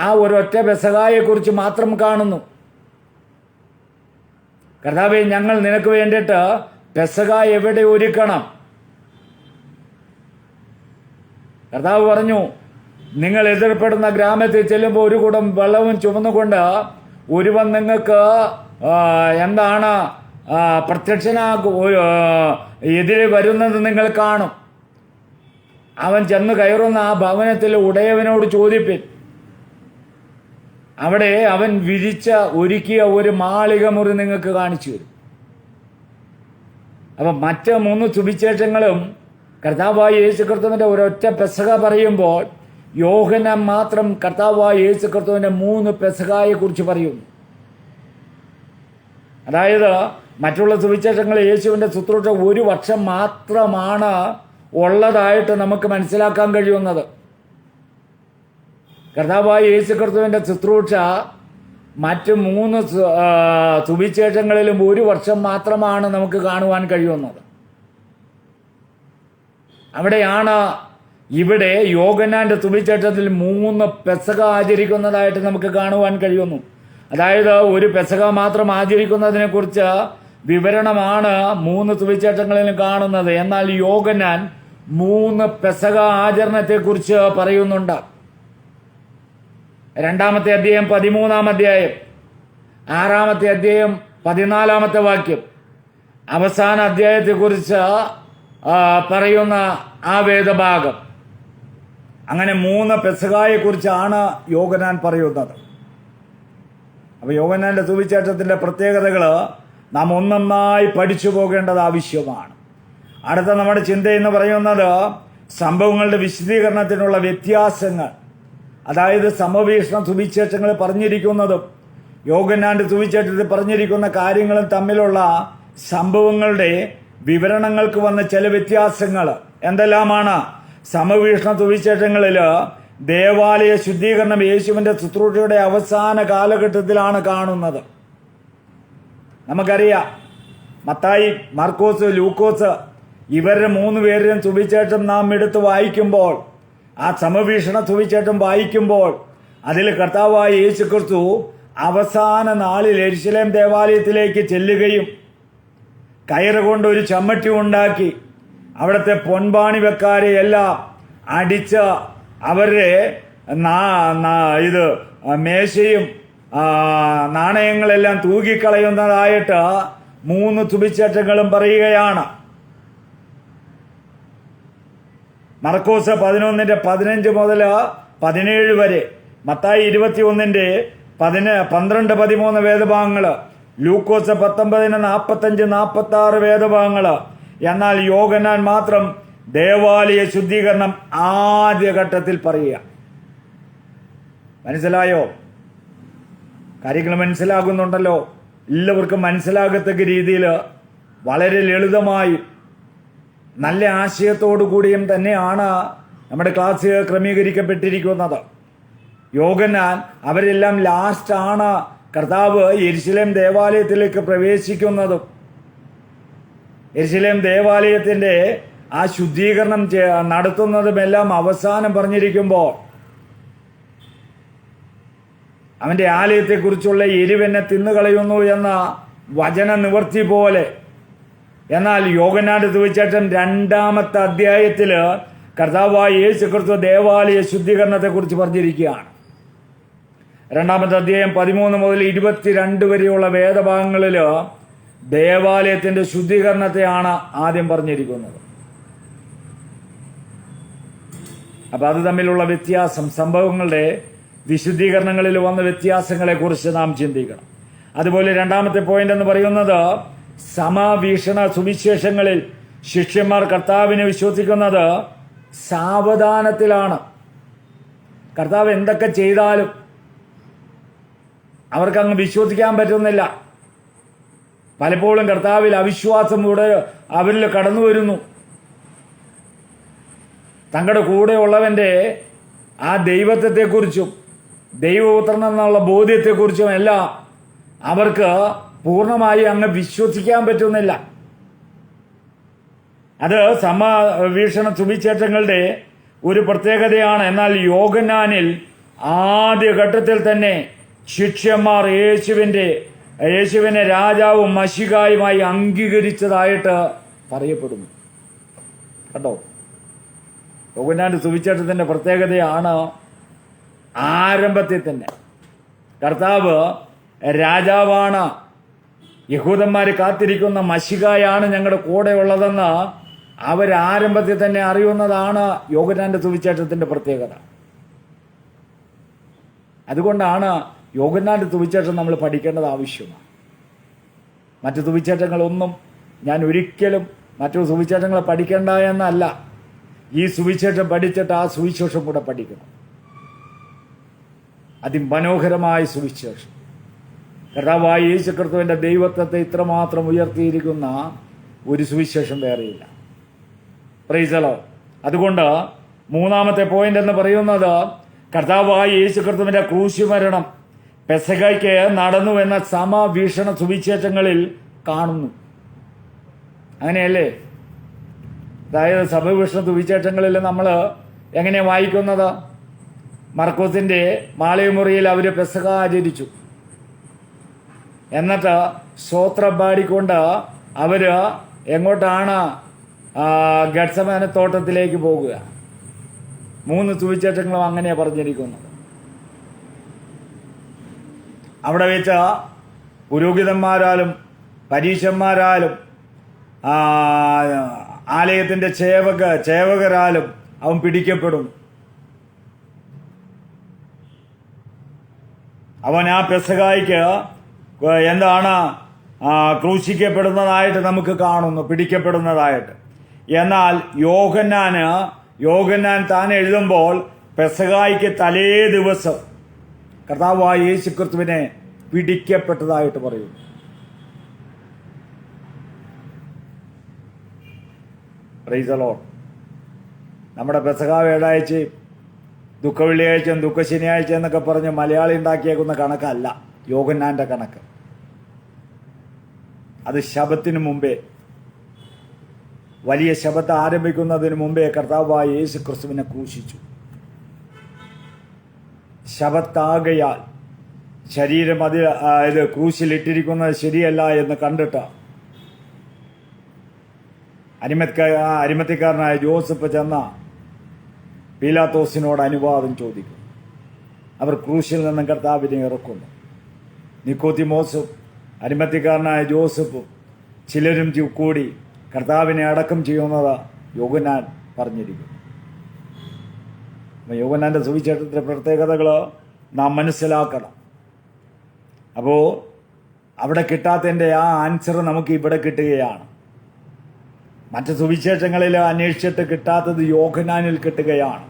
Speaker 1: ആ ഒരൊറ്റ പെസഹായെക്കുറിച്ച് മാത്രം കാണുന്നു. കർത്താവേ, ഞങ്ങൾ നിനക്ക് വേണ്ടിയിട്ട് പെസഹ എവിടെ ഒരുക്കണം? കർത്താവ് പറഞ്ഞു, നിങ്ങൾ എതിർപ്പെടുന്ന ഗ്രാമത്തിൽ ചെല്ലുമ്പോൾ ഒരു കുടം വെള്ളവും ചുമന്നുകൊണ്ട് ഒരുവൻ നിങ്ങൾക്ക് എന്താണ് എതിരെ വരുന്നത് നിങ്ങൾ കാണും. അവൻ ചെന്ന് കയറുന്ന ആ ഭവനത്തിൽ ഉടയവനോട് ചോദിപ്പിൻ. അവിടെ അവൻ ഒരുക്കിയ ഒരു മാളിക മുറി നിങ്ങൾക്ക് കാണിച്ചു തരും. അപ്പം മറ്റ് 3 സുവിശേഷങ്ങളും കർത്താവായ യേശു ക്രിസ്തുവിന്റെ ഒരൊറ്റ പെസഹ പറയുമ്പോൾ യോഹന്നാൻ മാത്രം കർത്താവായ യേശു ക്രിസ്തുവിന്റെ 3 പെസഹായെ കുറിച്ച് പറയുന്നു. അതായത് മറ്റുള്ള സുവിശേഷങ്ങൾ യേശുവിന്റെ ശുശ്രൂഷ 1 വർഷം മാത്രമാണ് ഉള്ളതായിട്ട് നമുക്ക് മനസ്സിലാക്കാൻ കഴിയുന്നത്. കർത്താവായ യേശു ക്രിസ്തുവിന്റെ ശുശ്രൂഷ മറ്റ് 3 സുവിശേഷങ്ങളിലും 1 വർഷം മാത്രമാണ് നമുക്ക് കാണുവാൻ കഴിയുന്നത്. അവിടെയാണ് ഇവിടെ യോഹന്നാന്റെ സുവിശേഷത്തിൽ 3 പെസഹ ആചരിക്കുന്നതായിട്ട് നമുക്ക് കാണുവാൻ കഴിയുന്നു. അതായത് ഒരു പെസഹ മാത്രം ആചരിക്കുന്നതിനെ കുറിച്ച് വിവരണമാണ് 3 സുവിശേഷങ്ങളിലും കാണുന്നത്. എന്നാൽ യോഹന്നാൻ 3 പെസഹ ആചരണത്തെക്കുറിച്ച് പറയുന്നുണ്ട്. 2-ാമത്തെ അധ്യായം 13-ാം അധ്യായം, 6-ാമത്തെ അധ്യായം 14-ാമത്തെ വാക്യം, അവസാന അധ്യായത്തെക്കുറിച്ച് പറയുന്ന ആ വേദഭാഗം. അങ്ങനെ 3 പെസഹായെക്കുറിച്ചാണ് യോഹന്നാൻ പറയുന്നത്. അപ്പോൾ യോഹന്നാന്റെ സുവിശേഷത്തിന്റെ പ്രത്യേകതകൾ നാം ഒന്നൊന്നായി പഠിച്ചു പോകേണ്ടത് ആവശ്യമാണ്. അടുത്ത നമ്മുടെ ചിന്ത എന്ന് പറയുന്നത് സംഭവങ്ങളുടെ വിശദീകരണത്തിനുള്ള വ്യത്യാസങ്ങൾ. അതായത് സമവീക്ഷണ സുവിശേഷങ്ങളിൽ പറഞ്ഞിരിക്കുന്നതും യോഹന്നാന്റെ സുവിശേഷത്തിൽ പറഞ്ഞിരിക്കുന്ന കാര്യങ്ങളും തമ്മിലുള്ള സംഭവങ്ങളുടെ വിവരണങ്ങൾക്ക് വന്ന ചില വ്യത്യാസങ്ങൾ എന്തെല്ലാമാണ്? സമവീക്ഷണ സുവിശേഷങ്ങളിൽ ദേവാലയ ശുദ്ധീകരണം യേശുവിന്റെ ശുശ്രൂഷയുടെ അവസാന കാലഘട്ടത്തിലാണ് കാണുന്നത്. നമുക്കറിയാം, മത്തായി, മാർക്കോസ്, ലൂക്കോസ് ഇവരുടെ 3 പേരുടെയും സുവിശേഷം നാം എടുത്ത് വായിക്കുമ്പോൾ, ആ സമവീക്ഷണ സുവിശേഷം വായിക്കുമ്പോൾ അതിൽ കർത്താവായ യേശു ക്രിസ്തു അവസാന നാളിൽ യെരുശലേം ദേവാലയത്തിലേക്ക് ചെല്ലുകയും കയറുകൊണ്ട് ഒരു ചമ്മട്ടി ഉണ്ടാക്കി അവിടുത്തെ പൊൻപാണി വെക്കാരെ എല്ലാം അടിച്ച് അവരുടെ മേശയും നാണയങ്ങളെല്ലാം തൂക്കിക്കളയുന്നതായിട്ട് 3 സുവിശേഷങ്ങളും പറയുകയാണ്. മർക്കോസ് 11:15 മുതൽ 17 വരെ, മത്തായി 21:12-13 വേദഭാഗങ്ങൾ, ലൂക്കോസ് 19:45-46 വേദഭാഗങ്ങൾ. എന്നാൽ യോഹന്നാൻ മാത്രം ദേവാലയ ശുദ്ധീകരണം ആദ്യഘട്ടത്തിൽ പറയുക. മനസ്സിലായോ? കാര്യങ്ങൾ മനസ്സിലാകുന്നുണ്ടല്ലോ? എല്ലാവർക്കും മനസ്സിലാകത്തക്ക രീതിയിൽ വളരെ ലളിതമായി നല്ല ആശയത്തോടു കൂടിയും തന്നെയാണ് നമ്മുടെ ക്ലാസ് ക്രമീകരിക്കപ്പെട്ടിരിക്കുന്നത്. യോഹന്നാൻ അവരെല്ലാം ലാസ്റ്റാണ് കർത്താവ് യെരുശലേം ദേവാലയത്തിലേക്ക് പ്രവേശിക്കുന്നതും യെരുശലേം ദേവാലയത്തിന്റെ ആ ശുദ്ധീകരണം നടത്തുന്നതുമെല്ലാം അവസാനം പറഞ്ഞിരിക്കുമ്പോൾ അവന്റെ ആലയത്തെക്കുറിച്ചുള്ള എരിവെന്നെ തിന്നുകളയുന്നു എന്ന വചന നിവർത്തി പോലെ. എന്നാൽ യോഹന്നാന്റെ സുവിശേഷം 2-ാമത്തെ അധ്യായത്തില് കർത്താവായ യേശു ക്രിസ്തു ദേവാലയ ശുദ്ധീകരണത്തെക്കുറിച്ച് പറഞ്ഞിരിക്കുകയാണ്. 2-ാമത്തെ അധ്യായം 13 മുതൽ 22 വരെയുള്ള വേദഭാഗങ്ങളിൽ ദേവാലയത്തിന്റെ ശുദ്ധീകരണത്തെയാണ് ആദ്യം പറഞ്ഞിരിക്കുന്നത്. അപ്പൊ അത് തമ്മിലുള്ള വ്യത്യാസം, സംഭവങ്ങളുടെ വിശുദ്ധീകരണങ്ങളിൽ വന്ന വ്യത്യാസങ്ങളെ കുറിച്ച് നാം ചിന്തിക്കണം. അതുപോലെ 2-ാമത്തെ പോയിന്റ് എന്ന് പറയുന്നത് സമവീക്ഷണ സുവിശേഷങ്ങളിൽ ശിഷ്യന്മാർ കർത്താവിനെ വിശ്വസിക്കുന്നത് സാവധാനത്തിലാണ്. കർത്താവ് എന്തൊക്കെ ചെയ്താലും അവർക്കങ്ങ് വിശ്വസിക്കാൻ പറ്റുന്നില്ല. പലപ്പോഴും കർത്താവിൽ അവിശ്വാസം കൂടെ അവരിൽ കടന്നു വരുന്നു. തങ്ങളുടെ കൂടെയുള്ളവന്റെ ആ ദൈവത്വത്തെക്കുറിച്ചും ദൈവപുത്രൻ എന്നുള്ള ബോധ്യത്തെക്കുറിച്ചും എല്ലാം അവർക്ക് പൂർണ്ണമായി അങ്ങ് വിശ്വസിക്കാൻ പറ്റുന്നില്ല. അത് സമവീക്ഷണ സുവിശേഷങ്ങളുടെ ഒരു പ്രത്യേകതയാണ്. എന്നാൽ യോഹന്നാനിൽ ആദ്യഘട്ടത്തിൽ തന്നെ ശിഷ്യന്മാർ യേശുവിനെ രാജാവും മശിഹായുമായി അംഗീകരിച്ചതായിട്ട് പറയപ്പെടുന്നു. കേട്ടോ, യോഹന്നാന്റെ സുവിശേഷത്തിന്റെ പ്രത്യേകതയാണ് ആരംഭത്തിൽ തന്നെ കർത്താവ് രാജാവാണ്, യഹൂദന്മാർ കാത്തിരിക്കുന്ന മശിഹായാണ് ഞങ്ങളുടെ കൂടെ ഉള്ളതെന്ന് ആരംഭത്തിൽ തന്നെ അറിയുന്നതാണ് യോഹന്നാന്റെ സുവിശേഷത്തിന്റെ പ്രത്യേകത. അതുകൊണ്ടാണ് യോഹന്നാന്റെ സുവിശേഷം നമ്മൾ പഠിക്കേണ്ടത് ആവശ്യമാണ്. മറ്റു സുവിശേഷങ്ങളൊന്നും ഞാൻ ഒരിക്കലും മറ്റു സുവിശേഷങ്ങൾ പഠിക്കേണ്ട എന്നല്ല. ഈ സുവിശേഷം പഠിച്ചിട്ട് ആ സുവിശേഷം കൂടെ പഠിക്കണം. അതിമനോഹരമായ സുവിശേഷം, കർത്താവായ യേശു ക്രിസ്തുവിന്റെ ദൈവത്വത്തെ ഇത്രമാത്രം ഉയർത്തിയിരിക്കുന്ന ഒരു സുവിശേഷം വേറെയില്ല. Praise the Lord. അതുകൊണ്ട് മൂന്നാമത്തെ പോയിന്റ് എന്ന് പറയുന്നത് കർത്താവായ യേശു ക്രിസ്തുവിന്റെ ക്രൂശുമരണം പെസഹയ്ക്ക് നടന്നു എന്ന സമവീക്ഷണ സുവിശേഷങ്ങളിൽ കാണുന്നു. അങ്ങനെയല്ലേ? അതായത് സമവീക്ഷണ സുവിശേഷങ്ങളിൽ നമ്മൾ എങ്ങനെ വായിക്കുന്നത്? മർക്കോസിന്റെ മാളികമുറിയിൽ അവർ പെസഹ ആചരിച്ചു. എന്നിട്ട് സ്തോത്രം പാടിക്കൊണ്ട് അവര് എങ്ങോട്ടാണ്? ഗത്സമനത്തോട്ടത്തിലേക്ക് പോകുക. 3 സുവിശേഷങ്ങളും അങ്ങനെയാണ് പറഞ്ഞിരിക്കുന്നത്. അവിടെ വെച്ച് പുരോഹിതന്മാരാലും പരീശന്മാരാലും ആലയത്തിന്റെ ചേവകരാലും അവൻ പിടിക്കപ്പെടും. അവൻ ആ പെസഹായ്ക്ക് എന്താണ് ക്രൂശിക്കപ്പെടുന്നതായിട്ട് നമുക്ക് കാണുന്നു, പിടിക്കപ്പെടുന്നതായിട്ട്. എന്നാൽ യോഹന്നാൻ താൻ എഴുതുമ്പോൾ പെസഹായ്ക്ക് തലേ ദിവസം കർത്താവായ യേശു ക്രിസ്തുവിനെ പിടിക്കപ്പെട്ടതായിട്ട് പറയുന്നു. Price the Lord. നമ്മുടെ പെസഹ വ്യാഴാഴ്ചയും ദുഃഖവെള്ളിയാഴ്ചയും ദുഃഖശനിയാഴ്ച എന്നൊക്കെ പറഞ്ഞ് മലയാളി ഉണ്ടാക്കിയേക്കുന്ന കണക്കല്ല യോഹന്നാന്റെ കണക്ക്. അത് ശബത്തിന് മുമ്പേ, വലിയ ശബത്ത് ആരംഭിക്കുന്നതിന് മുമ്പേ കർത്താവായ യേശു ക്രിസ്തുവിനെ ക്രൂശിച്ചു. ശബത്താകയാൽ ശരീരം ഇത് ക്രൂശിലിട്ടിരിക്കുന്നത് ശരിയല്ല എന്ന് കണ്ടിട്ട് അരിമത്തിക്കാരനായ ജോസഫ് ചെന്ന പീലാത്തോസിനോട് അനുവാദം ചോദിക്കും. അവർ ക്രൂശിൽ നിന്നും കർത്താവിനെ ഇറക്കുന്നു. നിക്കോദിമോസും അരിമത്തിക്കാരനായ ജോസഫും ചിലരും കൂടി കർത്താവിനെ അടക്കം ചെയ്യുന്നത് യോഹന്നാൻ പറഞ്ഞിരിക്കുന്നു. യോഹന്നാന്റെ സുവിശേഷത്തിന്റെ പ്രത്യേകതകൾ നാം മനസ്സിലാക്കണം. അപ്പോൾ അവിടെ കിട്ടാത്തതിൻ്റെ ആ ആൻസർ നമുക്ക് ഇവിടെ കിട്ടുകയാണ്. മറ്റ് സുവിശേഷങ്ങളിൽ അന്വേഷിച്ചിട്ട് കിട്ടാത്തത് യോഹന്നാനിൽ കിട്ടുകയാണ്.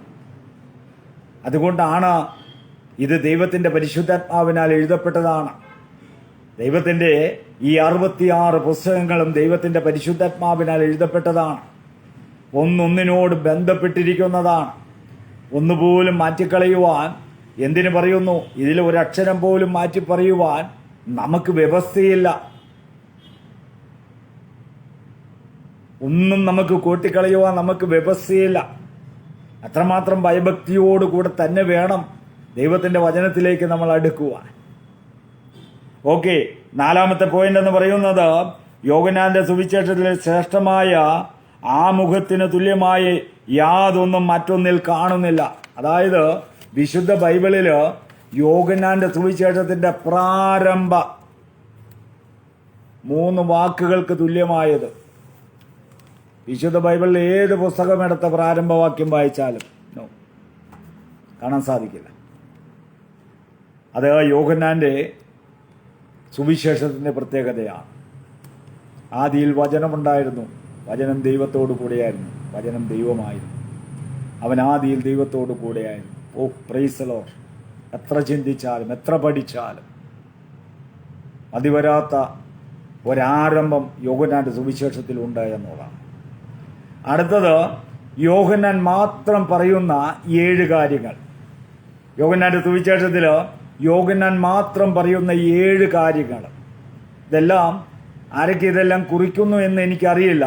Speaker 1: അതുകൊണ്ടാണ് ഇത് ദൈവത്തിൻ്റെ പരിശുദ്ധാത്മാവിനാൽ എഴുതപ്പെട്ടതാണ്. ദൈവത്തിൻ്റെ ഈ 66 പുസ്തകങ്ങളും ദൈവത്തിൻ്റെ പരിശുദ്ധാത്മാവിനാൽ എഴുതപ്പെട്ടതാണ്. ഒന്നൊന്നിനോട് ബന്ധപ്പെട്ടിരിക്കുന്നതാണ്. ഒന്നുപോലും മാറ്റിക്കളയുവാൻ, എന്തിനു പറയുന്നു, ഇതിൽ ഒരക്ഷരം പോലും മാറ്റി പറയുവാൻ നമുക്ക് വ്യവസ്ഥയില്ല. ഒന്നും നമുക്ക് കൂട്ടിക്കളയുവാൻ നമുക്ക് വ്യവസ്ഥയില്ല. അത്രമാത്രം ഭയഭക്തിയോടുകൂടെ തന്നെ വേണം ദൈവത്തിൻ്റെ വചനത്തിലേക്ക് നമ്മൾ അടുക്കുവാൻ. ഓക്കെ, നാലാമത്തെ പോയിന്റ് എന്ന് പറയുന്നത് യോഹന്നാന്റെ സുവിശേഷത്തിലെ ശ്രേഷ്ഠമായ ആമുഖത്തിന് തുല്യമായി യാതൊന്നും മറ്റൊന്നിൽ കാണുന്നില്ല. അതായത് വിശുദ്ധ ബൈബിളിൽ യോഹന്നാന്റെ സുവിശേഷത്തിന്റെ പ്രാരംഭ 3 വാക്കുകൾക്ക് തുല്യമായത് വിശുദ്ധ ബൈബിളിൽ ഏത് പുസ്തകമെടുത്ത പ്രാരംഭവാക്യം വായിച്ചാലും കാണാൻ സാധിക്കില്ല. അത് യോഹന്നാന്റെ സുവിശേഷത്തിന്റെ പ്രത്യേകതയാണ്. ആദിയിൽ വചനമുണ്ടായിരുന്നു, വചനം ദൈവത്തോടു കൂടെയായിരുന്നു, വചനം ദൈവമായിരുന്നു, അവൻ ആദിയിൽ ദൈവത്തോടു കൂടെയായിരുന്നു. ഓ പ്രൈസ് ദി ലോർഡ്. എത്ര ചിന്തിച്ചാലും എത്ര പഠിച്ചാലും മതിവരാത്ത ഒരാരംഭം യോഹന്നാന്റെ സുവിശേഷത്തിൽ ഉണ്ട് എന്നുള്ളതാണ്. അടുത്തത് യോഹന്നാൻ മാത്രം പറയുന്ന 7 കാര്യങ്ങൾ. യോഹന്നാന്റെ സുവിശേഷത്തിൽ യോഹന്നാൻ മാത്രം പറയുന്ന 7 കാര്യങ്ങൾ. ഇതെല്ലാം ആരൊക്കെ ഇതെല്ലാം കുറിക്കുന്നു എന്ന് എനിക്കറിയില്ല.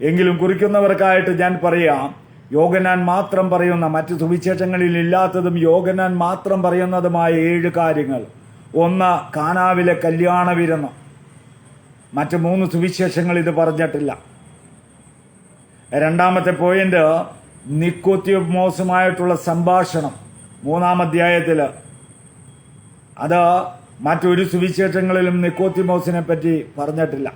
Speaker 1: എങ്കിലും കുറിക്കുന്നവർക്കായിട്ട് ഞാൻ പറയാം, യോഹന്നാൻ മാത്രം പറയുന്ന, മറ്റ് സുവിശേഷങ്ങളിൽ ഇല്ലാത്തതും യോഹന്നാൻ മാത്രം പറയുന്നതുമായ 7 കാര്യങ്ങൾ. 1, കാനാവിലെ കല്യാണ വിരുന്ന്. മറ്റ് 3 സുവിശേഷങ്ങൾ ഇത് പറഞ്ഞിട്ടില്ല. രണ്ടാമത്തെ പോയിന്റ്, നിക്കോദിമോസുമായിട്ടുള്ള സംഭാഷണം 3-ാം അധ്യായത്തിൽ. അത് മറ്റൊരു സുവിശേഷങ്ങളിലും നിക്കോദിമോസിനെ പറ്റി പറഞ്ഞിട്ടില്ല.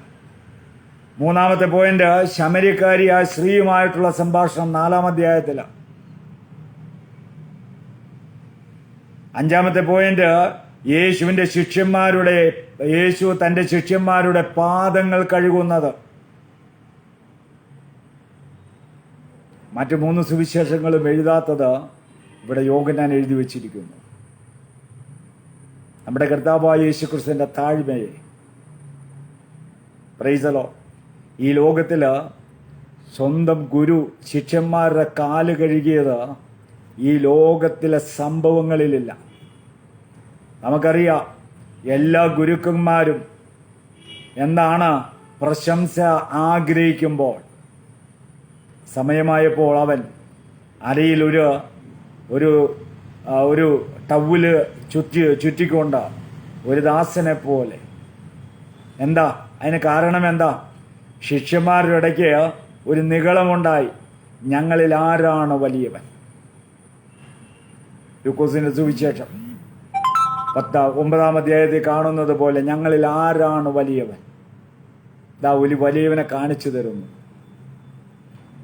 Speaker 1: 3-ാമത്തെ പോയിന്റ്, ശമര്യക്കാരിയായ സ്ത്രീയുമായിട്ടുള്ള സംഭാഷണം 4-ാം അധ്യായത്തിൽ. 5-ാമത്തെ പോയിന്റ്, യേശു തന്റെ ശിഷ്യന്മാരുടെ പാദങ്ങൾ കഴുകുന്നത്. മറ്റ് 3 സുവിശേഷങ്ങളും എഴുതാത്തത് ഇവിടെ യോഹന്നാൻ എഴുതി വച്ചിരിക്കുന്നു. നമ്മുടെ കർത്താവായ യേശുക്രിസ്തുവിന്റെ താഴ്മയെ, പ്രൈസ് ദി ലോർഡ്. ഈ ലോകത്തിൽ സ്വന്തം ഗുരു ശിഷ്യന്മാരുടെ കാല് കഴുകിയത് ഈ ലോകത്തിലെ സംഭവങ്ങളിലില്ല. നമുക്കറിയാം, എല്ലാ ഗുരുക്കന്മാരും എന്താണ് പ്രശംസ ആഗ്രഹിക്കുമ്പോൾ, സമയമായപ്പോൾ അവൻ അരയിൽ ഒരു ടവല് ചുറ്റിക്കൊണ്ട് ഒരു ദാസനെ പോലെ. എന്താ അതിന് കാരണം? എന്താ? ശിഷ്യന്മാരുടെ ഇടയ്ക്ക് ഒരു നിഗളമുണ്ടായി, ഞങ്ങളിൽ ആരാണ് വലിയവൻ? ലൂക്കോസിന്റെ സുവിശേഷം 9-ാം അധ്യായത്തിൽ കാണുന്നത് പോലെ, ഞങ്ങളിൽ ആരാണ് വലിയവൻ? ദാ ഒരു വലിയവനെ കാണിച്ചു തരുന്നു.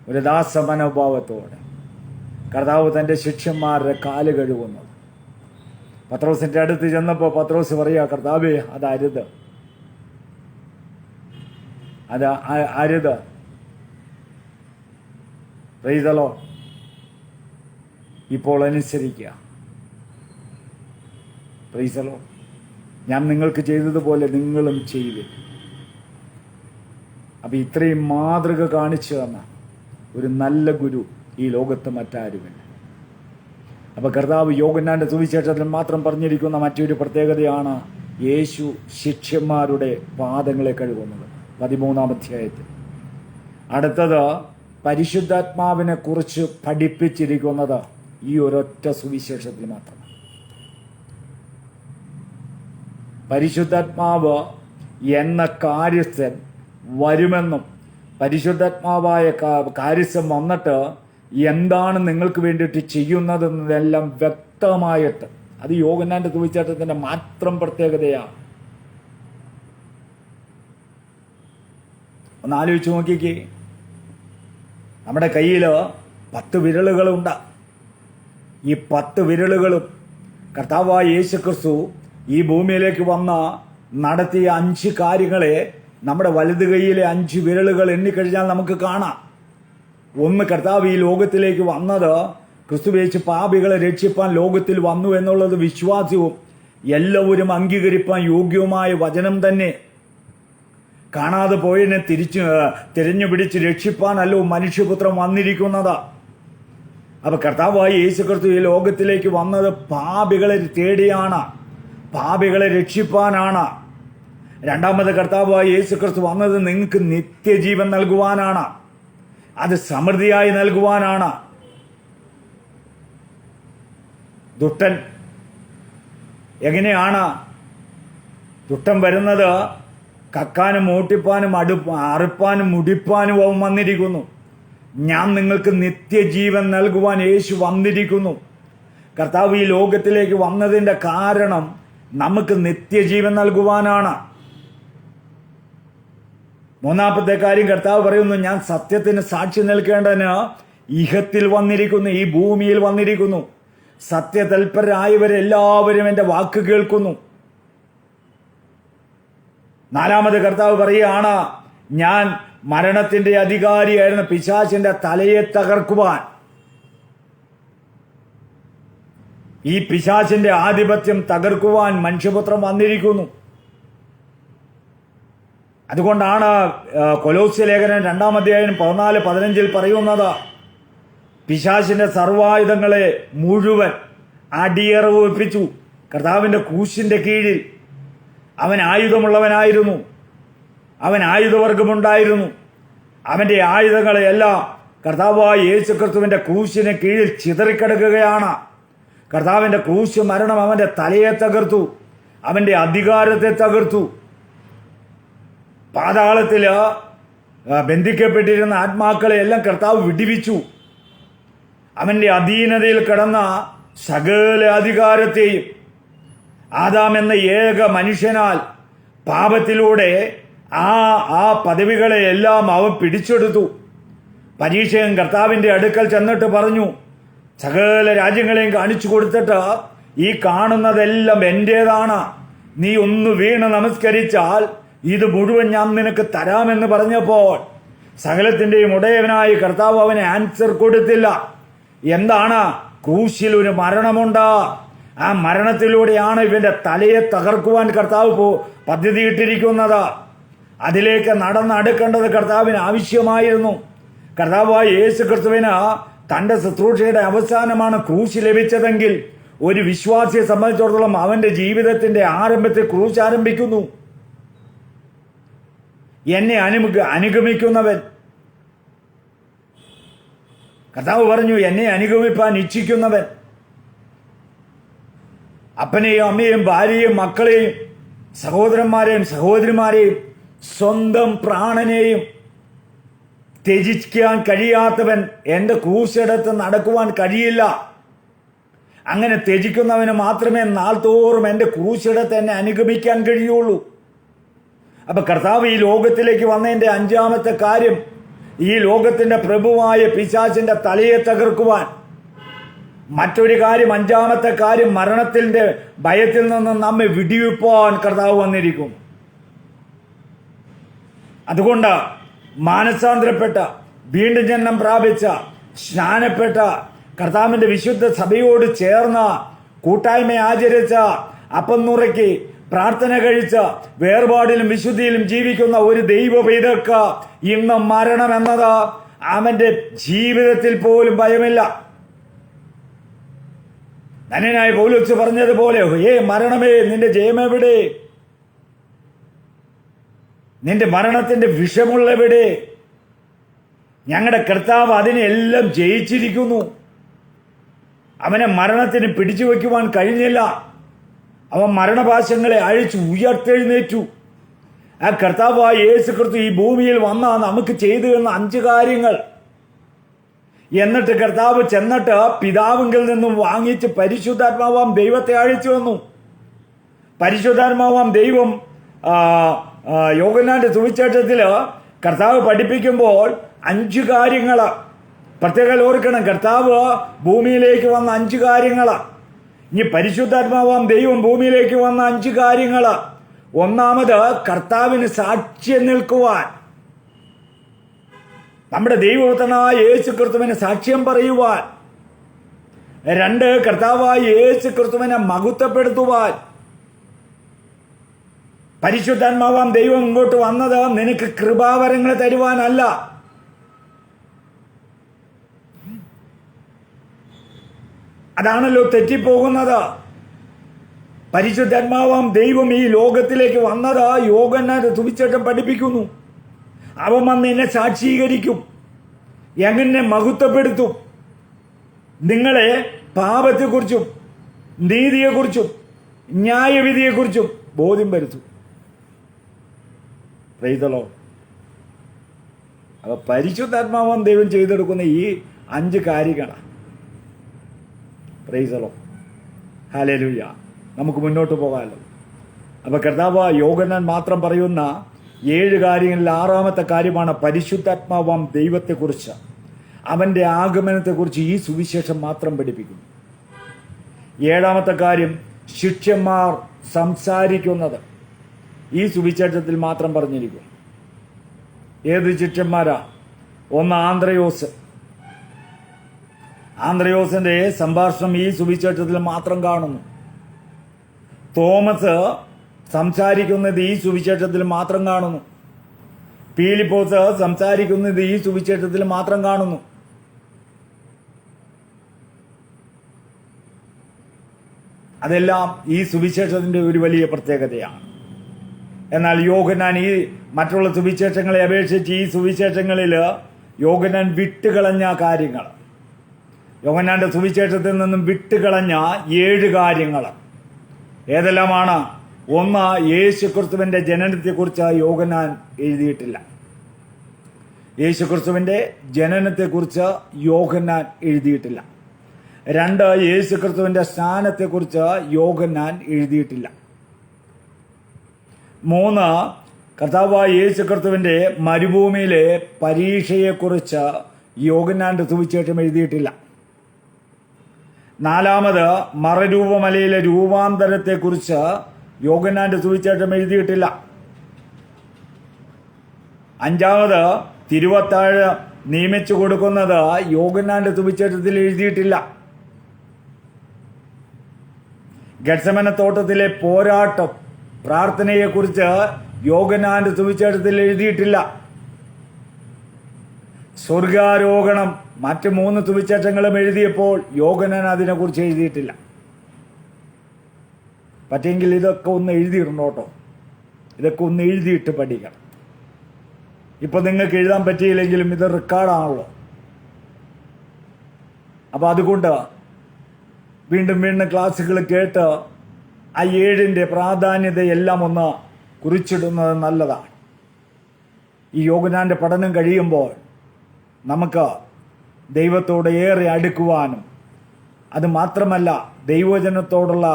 Speaker 1: ഒരു ദാസ മനോഭാവത്തോടെ കർത്താവ് തന്റെ ശിഷ്യന്മാരുടെ കാല് കഴുകുന്നത്. പത്രോസിന്റെ അടുത്ത് ചെന്നപ്പോൾ പത്രോസ് പറയാ, കർത്താവേ, അതരുത്, അത് അരുത്. Price the Lord. ഇപ്പോൾ അനുസരിക്കുക. Price the Lord. ഞാൻ നിങ്ങൾക്ക് ചെയ്തതുപോലെ നിങ്ങളും ചെയ്യുവിൻ. അപ്പം ഇത്രയും മാതൃക കാണിച്ചു തന്ന ഒരു നല്ല ഗുരു ഈ ലോകത്ത് മറ്റാരുമില്ല. അപ്പം കർത്താവ് യോഹന്നാന്റെ സുവിശേഷത്തിൽ മാത്രം പറഞ്ഞിരിക്കുന്ന മറ്റൊരു പ്രത്യേകതയാണ് യേശു ശിഷ്യന്മാരുടെ പാദങ്ങളെ കഴുകുന്നത് 13-ാം അധ്യായത്തിൽ. അടുത്തത്, പരിശുദ്ധാത്മാവിനെ കുറിച്ച് പഠിപ്പിച്ചിരിക്കുന്നത് ഈ ഒരൊറ്റ സുവിശേഷത്തിൽ മാത്രമാണ്. പരിശുദ്ധാത്മാവ് എന്ന കാര്യസ്ഥൻ വരുമെന്നും പരിശുദ്ധാത്മാവായ കാര്യസ്ഥൻ വന്നിട്ട് എന്താണ് നിങ്ങൾക്ക് വേണ്ടിയിട്ട് ചെയ്യുന്നതെന്നതെല്ലാം വ്യക്തമായിട്ട്, അത് യോഹന്നാന്റെ സുവിശേഷത്തിന്റെ മാത്രം പ്രത്യേകതയാണ്. ഒന്ന് ആലോചിച്ച് നോക്കിക്കേ, നമ്മുടെ കയ്യിൽ 10 വിരലുകളുണ്ട്. ഈ 10 വിരലുകളും കർത്താവായ യേശുക്രിസ്തു ഈ ഭൂമിയിലേക്ക് വന്ന നടത്തിയ 5 കാര്യങ്ങളെ നമ്മുടെ വലത് കൈയിലെ 5 വിരലുകൾ എണ്ണിക്കഴിഞ്ഞാൽ നമുക്ക് കാണാം. ഒന്ന്, കർത്താവ് ഈ ലോകത്തിലേക്ക് വന്നത് ക്രിസ്തുവേശു പാപികളെ രക്ഷിപ്പാൻ ലോകത്തിൽ വന്നു എന്നുള്ളത് വിശ്വാസവും എല്ലാവരും അംഗീകരിപ്പാൻ യോഗ്യവുമായ വചനം തന്നെ. കാണാതെ പോയതിനെ തിരഞ്ഞു പിടിച്ച് രക്ഷിപ്പാനല്ലോ മനുഷ്യപുത്രൻ വന്നിരിക്കുന്നത്. അപ്പൊ കർത്താവായ യേശുക്രിസ്തു ഈ ലോകത്തിലേക്ക് വന്നത് പാപികളെ തേടിയാണ്, പാപികളെ രക്ഷിപ്പാനാണ്. രണ്ടാമത് കർത്താവായ യേശുക്രിസ്തു വന്നത് നിങ്ങൾക്ക് നിത്യജീവൻ നൽകുവാനാണ്, അത് സമൃദ്ധിയായി നൽകുവാനാണ്. ദുഷ്ടൻ എങ്ങനെയാണ് ദുഷ്ടൻ വരുന്നത്? കക്കാനും ഓട്ടിപ്പാനും അറുപ്പാനും മുടിപ്പാനും അവൻ വന്നിരിക്കുന്നു. ഞാൻ നിങ്ങൾക്ക് നിത്യജീവൻ നൽകുവാൻ യേശു വന്നിരിക്കുന്നു. കർത്താവ് ഈ ലോകത്തിലേക്ക് വന്നതിന്റെ കാരണം നമുക്ക് നിത്യജീവൻ നൽകുവാനാണ്. മൂന്നാമത്തെ കാര്യം കർത്താവ് പറയുന്നു, ഞാൻ സത്യത്തിന് സാക്ഷി നിൽക്കേണ്ടതിന് ഇഹത്തിൽ വന്നിരിക്കുന്നു, ഈ ഭൂമിയിൽ വന്നിരിക്കുന്നു. സത്യതൽപരരായവരെല്ലാവരും എൻ്റെ വാക്ക് കേൾക്കുന്നു. നാലാമത് കർത്താവ് പറയുകയാണ്, ഞാൻ മരണത്തിന്റെ അധികാരിയായിരുന്ന പിശാചിന്റെ തലയെ തകർക്കുവാൻ, ഈ പിശാചിന്റെ ആധിപത്യം തകർക്കുവാൻ മനുഷ്യപുത്രൻ വന്നിരിക്കുന്നു. അതുകൊണ്ടാണ് കൊലോസ്യ ലേഖനം 2-ാം അധ്യായം 14-15 പറയുന്നത്, പിശാചിന്റെ സർവായുധങ്ങളെ മുഴുവൻ അടിയറവ് വെപ്പിച്ചു. കർത്താവിന്റെ ക്രൂശിന്റെ കീഴിൽ അവൻ ആയുധമുള്ളവനായിരുന്നു. അവൻ ആയുധവർഗമുണ്ടായിരുന്നു. അവൻ്റെ ആയുധങ്ങളെയെല്ലാം കർത്താവായ യേശുക്രിസ്തുവിൻ്റെ ക്രൂശിന് കീഴിൽ ചിതറിക്കിടക്കുകയാണ്. കർത്താവിൻ്റെ ക്രൂശ് മരണം അവൻ്റെ തലയെ തകർത്തു, അവൻ്റെ അധികാരത്തെ തകർത്തു. പാതാളത്തിൽ ബന്ധിക്കപ്പെട്ടിരുന്ന ആത്മാക്കളെ എല്ലാം കർത്താവ് വിടുവിച്ചു. അവൻ്റെ അധീനതയിൽ കിടന്ന സകല അധികാരത്തെയും ആദാം എന്ന ഏക മനുഷ്യനാൽ പാപത്തിലൂടെ ആ പദവികളെ എല്ലാം അവൻ പിടിച്ചെടുത്തു. പരീക്ഷകൻ കർത്താവിൻ്റെ അടുക്കൽ ചെന്നിട്ട് പറഞ്ഞു, സകല രാജ്യങ്ങളെയും കാണിച്ചു കൊടുത്തിട്ട് ഈ കാണുന്നതെല്ലാം എൻ്റേതാണ്, നീ ഒന്ന് വീണ് നമസ്കരിച്ചാൽ ഇത് മുഴുവൻ ഞാൻ നിനക്ക് തരാമെന്ന് പറഞ്ഞപ്പോൾ സകലത്തിൻ്റെയും ഉടയവനായ കർത്താവ് അവന് ആൻസർ കൊടുത്തില്ല. എന്താണ്? ക്രൂശിൽ ഒരു മരണമുണ്ട്. ആ മരണത്തിലൂടെയാണ് ഇവന്റെ തലയെ തകർക്കുവാൻ കർത്താവ് പദ്ധതിയിട്ടിരിക്കുന്നത്. അതിലേക്ക് നടന്നടുക്കേണ്ടത് കർത്താവിന് ആവശ്യമായിരുന്നു. കർത്താവായ യേശു ക്രിസ്തുവിന് തന്റെ ശുശ്രൂഷയുടെ അവസാനമാണ് ക്രൂശ് ലഭിച്ചതെങ്കിൽ ഒരു വിശ്വാസിയെ സംബന്ധിച്ചിടത്തോളം അവന്റെ ജീവിതത്തിന്റെ ആരംഭത്തിൽ ക്രൂശ് ആരംഭിക്കുന്നു. എന്നെ അനുഗമിക്കുന്നവൻ, കർത്താവ് പറഞ്ഞു, എന്നെ അനുഗമിപ്പാൻ ഇച്ഛിക്കുന്നവൻ അപ്പനെയും അമ്മയെയും ഭാര്യയെയും മക്കളെയും സഹോദരന്മാരെയും സഹോദരിമാരെയും സ്വന്തം പ്രാണനെയും ത്യജിക്കാൻ കഴിയാത്തവൻ എൻ്റെ ക്രൂശെടുത്ത് നടക്കുവാൻ കഴിയില്ല. അങ്ങനെ ത്യജിക്കുന്നവന് മാത്രമേ നാൾതോറും എൻ്റെ ക്രൂശെടുത്ത് എന്നെ അനുഗമിക്കാൻ കഴിയുള്ളൂ. അപ്പൊ കർത്താവ് ഈ ലോകത്തിലേക്ക് വന്നതിൻ്റെ 5-ാമത്തെ കാര്യം ഈ ലോകത്തിന്റെ പ്രഭുവായ പിശാചിന്റെ തലയെ തകർക്കുവാൻ. മറ്റൊരു കാര്യം, 5-ാമത്തെ കാര്യം, മരണത്തിന്റെ ഭയത്തിൽ നിന്ന് നമ്മെ വിടിവിപ്പാൻ കർത്താവ് വന്നിരിക്കും. അതുകൊണ്ട് മാനസാന്തരപ്പെട്ട, വീണ്ടും ജന്മം പ്രാപിച്ച, സ്നാനപ്പെട്ട, കർത്താവിന്റെ വിശുദ്ധ സഭയോട് ചേർന്ന, കൂട്ടായ്മ ആചരിച്ച, അപ്പം നുറക്കി പ്രാർത്ഥന കഴിച്ച, വേർപാടിലും വിശുദ്ധിയിലും ജീവിക്കുന്ന ഒരു ദൈവ പൈതർക്ക് ഇന്ന് മരണം എന്നത് അവന്റെ ജീവിതത്തിൽ പോലും ഭയമില്ല. ധന്യനായ പൗലോസ് പറഞ്ഞതുപോലെ, മരണമേ നിന്റെ ജയമെവിടെ? നിന്റെ മരണത്തിന്റെ വിഷമുള്ളവിടെ? ഞങ്ങളുടെ കർത്താവ് അതിനെല്ലാം ജയിച്ചിരിക്കുന്നു. അവനെ മരണത്തിന് പിടിച്ചു വയ്ക്കുവാൻ കഴിഞ്ഞില്ല. അവൻ മരണപാശങ്ങളെ അഴിച്ചു ഉയർത്തെഴുന്നേറ്റു. ആ കർത്താവായ യേശു ക്രിസ്തു ഈ ഭൂമിയിൽ വന്ന നമുക്ക് ചെയ്തു തന്ന 5 കാര്യങ്ങൾ. എന്നിട്ട് കർത്താവ് ചെന്നിട്ട് പിതാവിങ്കിൽ നിന്നും വാങ്ങിച്ച് പരിശുദ്ധാത്മാവാം ദൈവത്തെ അഴിച്ചു വന്നു. പരിശുദ്ധാത്മാവാം ദൈവം യോഹന്നാന്റെ സുവിശേഷത്തില് കർത്താവ് പഠിപ്പിക്കുമ്പോൾ 5 കാര്യങ്ങള് പ്രത്യേകം ഓർക്കണം. കർത്താവ് ഭൂമിയിലേക്ക് വന്ന 5 കാര്യങ്ങള്. ഇനി പരിശുദ്ധാത്മാവാം ദൈവം ഭൂമിയിലേക്ക് വന്ന 5 കാര്യങ്ങള്. ഒന്നാമത്, കർത്താവിന് സാക്ഷ്യം നിൽക്കുവാൻ, നമ്മുടെ ദൈവപുത്രനായ യേശു ക്രിസ്തുവിന് സാക്ഷ്യം പറയുവാൻ. 2, കർത്താവായ യേശു ക്രിസ്തുവിനെ മഹത്വപ്പെടുത്തുവാൻ. പരിശുദ്ധാത്മാവാം ദൈവം ഇങ്ങോട്ട് വന്നത് നിനക്ക് കൃപാവരങ്ങൾ തരുവാനല്ല, അതാണല്ലോ തെറ്റിപ്പോകുന്നത്. പരിശുദ്ധാത്മാവാം ദൈവം ഈ ലോകത്തിലേക്ക് വന്നത് യോഹന്നാന്റെ സുവിശേഷം പഠിപ്പിക്കുന്നു. അവൻ വന്ന് എന്നെ സാക്ഷീകരിക്കും, എങ്ങനെ മഹത്വപ്പെടുത്തും, നിങ്ങളെ പാപത്തെക്കുറിച്ചും നീതിയെക്കുറിച്ചും ന്യായവിധിയെക്കുറിച്ചും ബോധ്യം വരുത്തും. പ്രൈസലോ. അപ്പൊ പരിശുദ്ധാത്മാവാം ദൈവം ചെയ്തെടുക്കുന്ന ഈ 5 കാര്യങ്ങളാണ്. പ്രൈസലോ. ഹല്ലേലൂയ. നമുക്ക് മുന്നോട്ട് പോകാമല്ലോ. അപ്പൊ കർത്താവ് യോഹന്നാൻ മാത്രം പറയുന്ന 7 കാര്യങ്ങളിൽ 6-ാമത്തെ കാര്യമാണ് പരിശുദ്ധാത്മാവാം ദൈവത്തെക്കുറിച്ച്, അവന്റെ ആഗമനത്തെക്കുറിച്ച് ഈ സുവിശേഷം മാത്രം പഠിപ്പിക്കുന്നു. 7-ാമത്തെ കാര്യം, ശിഷ്യന്മാർ സംസാരിക്കുന്നത് ഈ സുവിശേഷത്തിൽ മാത്രം പറഞ്ഞിരിക്കും. ഏത് ശിഷ്യന്മാരാ? ഒന്ന് ആന്ത്രയോസിന്റെ സംഭാഷണം ഈ സുവിശേഷത്തിൽ മാത്രം കാണുന്നു. തോമസ് സംസാരിക്കുന്നത് ഈ സുവിശേഷത്തിൽ മാത്രം കാണുന്നു. പീലിപ്പോസ് സംസാരിക്കുന്നത് ഈ സുവിശേഷത്തിൽ മാത്രം കാണുന്നു. അതെല്ലാം ഈ സുവിശേഷത്തിന്റെ ഒരു വലിയ പ്രത്യേകതയാണ്. എന്നാൽ യോഹന്നാൻ ഈ മറ്റുള്ള സുവിശേഷങ്ങളെ അപേക്ഷിച്ച് ഈ സുവിശേഷങ്ങളിൽ യോഹന്നാൻ വിട്ടുകളഞ്ഞ കാര്യങ്ങൾ, യോഹന്നാന്റെ സുവിശേഷത്തിൽ നിന്നും വിട്ടുകളഞ്ഞ 7 കാര്യങ്ങൾ ഏതെല്ലാമാണ്? ഒന്ന്, യേശുക്രിസ്തുവിന്റെ ജനനത്തെക്കുറിച്ച് യോഹന്നാൻ എഴുതിയിട്ടില്ല. യേശുക്രിസ്തുവിന്റെ ജനനത്തെക്കുറിച്ച് യോഹന്നാൻ എഴുതിയിട്ടില്ല. 2, യേശുക്രിസ്തുവിന്റെ സ്നാനത്തെക്കുറിച്ച് യോഹന്നാൻ എഴുതിയിട്ടില്ല. 3, കർത്താവായ യേശുക്രിസ്തുവിന്റെ മരുഭൂമിയിലെ പരീക്ഷയെക്കുറിച്ച് യോഹന്നാന്റെ സുവിശേഷം എഴുതിയിട്ടില്ല. 4, മറരൂപമലയിലെ രൂപാന്തരത്തെക്കുറിച്ച് യോഹന്നാന്റെ സുവിശേഷം എഴുതിയിട്ടില്ല. 5, തിരുവത്താഴ് നിയമിച്ചു കൊടുക്കുന്നത് യോഹന്നാന്റെ സുവിശേഷത്തിൽ എഴുതിയിട്ടില്ല. ഗെത്സമന തോട്ടത്തിലെ പോരാട്ടം, പ്രാർത്ഥനയെക്കുറിച്ച് യോഹന്നാന്റെ സുവിശേഷത്തിൽ എഴുതിയിട്ടില്ല. സ്വർഗാരോഹണം മറ്റ് 3 സുവിശേഷങ്ങളും എഴുതിയപ്പോൾ യോഹന്നാൻ അതിനെക്കുറിച്ച് എഴുതിയിട്ടില്ല. പറ്റെങ്കിൽ ഇതൊക്കെ ഒന്ന് എഴുതിയിട്ടുണ്ടോട്ടോ, ഇതൊക്കെ ഒന്ന് എഴുതിയിട്ട് പഠിക്കണം. ഇപ്പൊ നിങ്ങൾക്ക് എഴുതാൻ പറ്റിയില്ലെങ്കിലും ഇത് റെക്കോർഡാണല്ലോ. അപ്പൊ അതുകൊണ്ട് വീണ്ടും വീണ്ടും ക്ലാസ്സുകൾ കേട്ട് ആ 7ന്റെ പ്രാധാന്യതയെല്ലാം ഒന്ന് കുറിച്ചിടുന്നത് നല്ലതാണ്. ഈ യോഹന്നാന്റെ പഠനം കഴിയുമ്പോൾ നമുക്ക് ദൈവത്തോട് ഏറെ അടുക്കുവാനും അത് മാത്രമല്ല ദൈവജനത്തോടുള്ള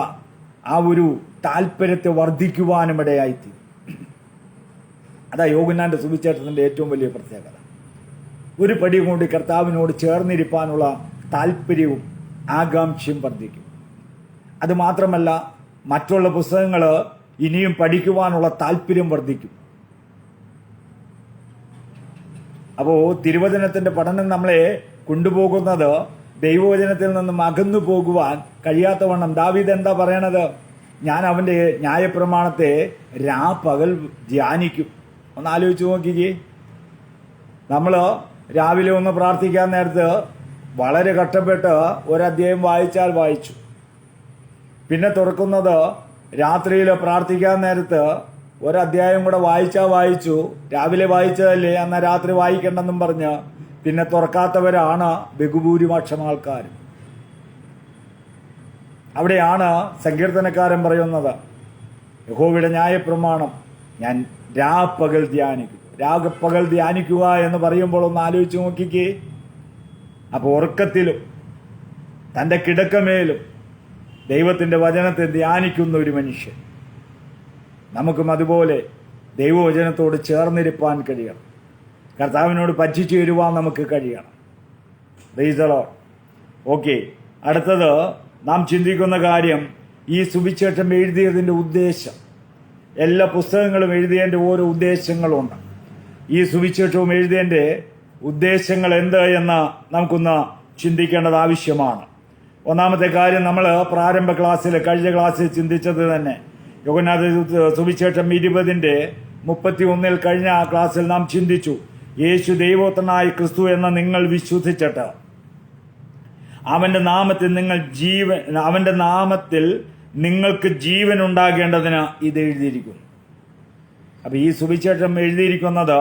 Speaker 1: ആ ഒരു താല്പര്യത്തെ വർദ്ധിക്കുവാനും ഇടയായിത്തീരും. അതാ യോഹന്നാന്റെ സുവിശേഷത്തിന്റെ ഏറ്റവും വലിയ പ്രത്യേകത. ഒരു പടി കൂടി കർത്താവിനോട് ചേർന്നിരിക്കാനുള്ള താല്പര്യവും ആകാംക്ഷയും വർദ്ധിക്കും. അത് മാത്രമല്ല മറ്റുള്ള പുസ്തകങ്ങൾ ഇനിയും പഠിക്കുവാനുള്ള താല്പര്യം വർദ്ധിക്കും. അപ്പോൾ തിരുവചനത്തിന്റെ പഠനം നമ്മളെ കൊണ്ടുപോകുന്നത് ദൈവവചനത്തിൽ നിന്നും അകന്നു പോകുവാൻ കഴിയാത്തവണ്ണം ദാവീദ് എന്താ പറയണത്? ഞാൻ അവന്റെ ന്യായപ്രമാണത്തെ രാപ്പകൽ ധ്യാനിക്കും. ഒന്ന് ആലോചിച്ച് നോക്കിക്കേ. നമ്മൾ രാവിലെ ഒന്ന് പ്രാർത്ഥിക്കാൻ നേരത്ത് വളരെ കഷ്ടപ്പെട്ട് ഒരധ്യായം വായിച്ചാൽ വായിച്ചു, പിന്നെ തുറക്കുന്നത് രാത്രിയിൽ പ്രാർത്ഥിക്കാൻ നേരത്ത് ഒരധ്യായം കൂടെ വായിച്ചു, രാവിലെ വായിച്ചതല്ലേ എന്നാൽ രാത്രി വായിക്കണ്ടെന്നും പറഞ്ഞ് പിന്നെ തുറക്കാത്തവരാണ് ബഹുഭൂരിപക്ഷം ആൾക്കാർ. അവിടെയാണ് സങ്കീർത്തനക്കാരൻ പറയുന്നത്, യഹോവയുടെ ന്യായപ്രമാണം ഞാൻ രാപ്പകൽ ധ്യാനിക്കും. രാപ്പകൽ ധ്യാനിക്കുക എന്ന് പറയുമ്പോൾ ഒന്ന് ആലോചിച്ച് നോക്കിക്കേ. അപ്പോൾ ഉറക്കത്തിലും തൻ്റെ കിടക്കമേലും ദൈവത്തിൻ്റെ വചനത്തെ ധ്യാനിക്കുന്ന ഒരു മനുഷ്യൻ. നമുക്കും അതുപോലെ ദൈവവചനത്തോട് ചേർന്നിരിപ്പാൻ കഴിയണം. കർത്താവിനോട് പറ്റിച്ചു തരുവാൻ നമുക്ക് കഴിയണം. Price the Lord. ഓക്കെ, അടുത്തത് നാം ചിന്തിക്കുന്ന കാര്യം ഈ സുവിശേഷം എഴുതിയതിൻ്റെ ഉദ്ദേശം. എല്ലാ പുസ്തകങ്ങളും എഴുതിയതിൻ്റെ ഓരോ ഉദ്ദേശങ്ങളുണ്ട്. ഈ സുവിശേഷവും എഴുതിയതിൻ്റെ ഉദ്ദേശങ്ങൾ എന്ത് എന്ന് നമുക്കൊന്ന് ചിന്തിക്കേണ്ടത് ആവശ്യമാണ്. ഒന്നാമത്തെ കാര്യം, നമ്മൾ പ്രാരംഭ ക്ലാസ്സിൽ കഴിഞ്ഞ ക്ലാസ്സിൽ ചിന്തിച്ചത് തന്നെ. യോഹന്നാന്റെ സുവിശേഷം 20:31 കഴിഞ്ഞ ക്ലാസ്സിൽ നാം ചിന്തിച്ചു, യേശു ദൈവോത്തനായ ക്രിസ്തു എന്ന് നിങ്ങൾ വിശ്വസിച്ചിട്ട് അവന്റെ നാമത്തിൽ നിങ്ങൾക്ക് ജീവൻ ഉണ്ടാകേണ്ടതിന് ഇത് എഴുതിയിരിക്കുന്നു. അപ്പൊ ഈ സുവിശേഷം എഴുതിയിരിക്കുന്നത്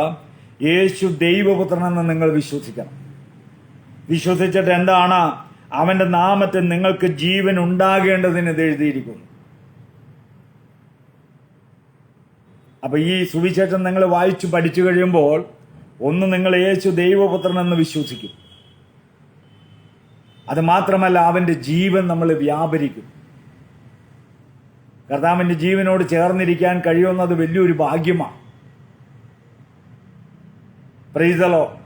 Speaker 1: യേശു ദൈവപുത്രനെന്ന് നിങ്ങൾ വിശ്വസിക്കണം. വിശ്വസിച്ചിട്ട് എന്താണ്? അവന്റെ നാമത്തിൽ നിങ്ങൾക്ക് ജീവൻ ഉണ്ടാകേണ്ടതിന് ഇത് എഴുതിയിരിക്കുന്നു. അപ്പൊ ഈ സുവിശേഷം നിങ്ങൾ വായിച്ചു പഠിച്ചു കഴിയുമ്പോൾ ഒന്ന്, നിങ്ങൾ യേശു ദൈവപുത്രനെന്ന് വിശ്വസിക്കും. അത് മാത്രമല്ല അവന്റെ ജീവൻ നമ്മൾ വ്യാപരിക്കും. കർത്താവിന്റെ ജീവനോട് ചേർന്നിരിക്കാൻ കഴിയുന്നത് വലിയൊരു ഭാഗ്യമാണ്. Price the Lord.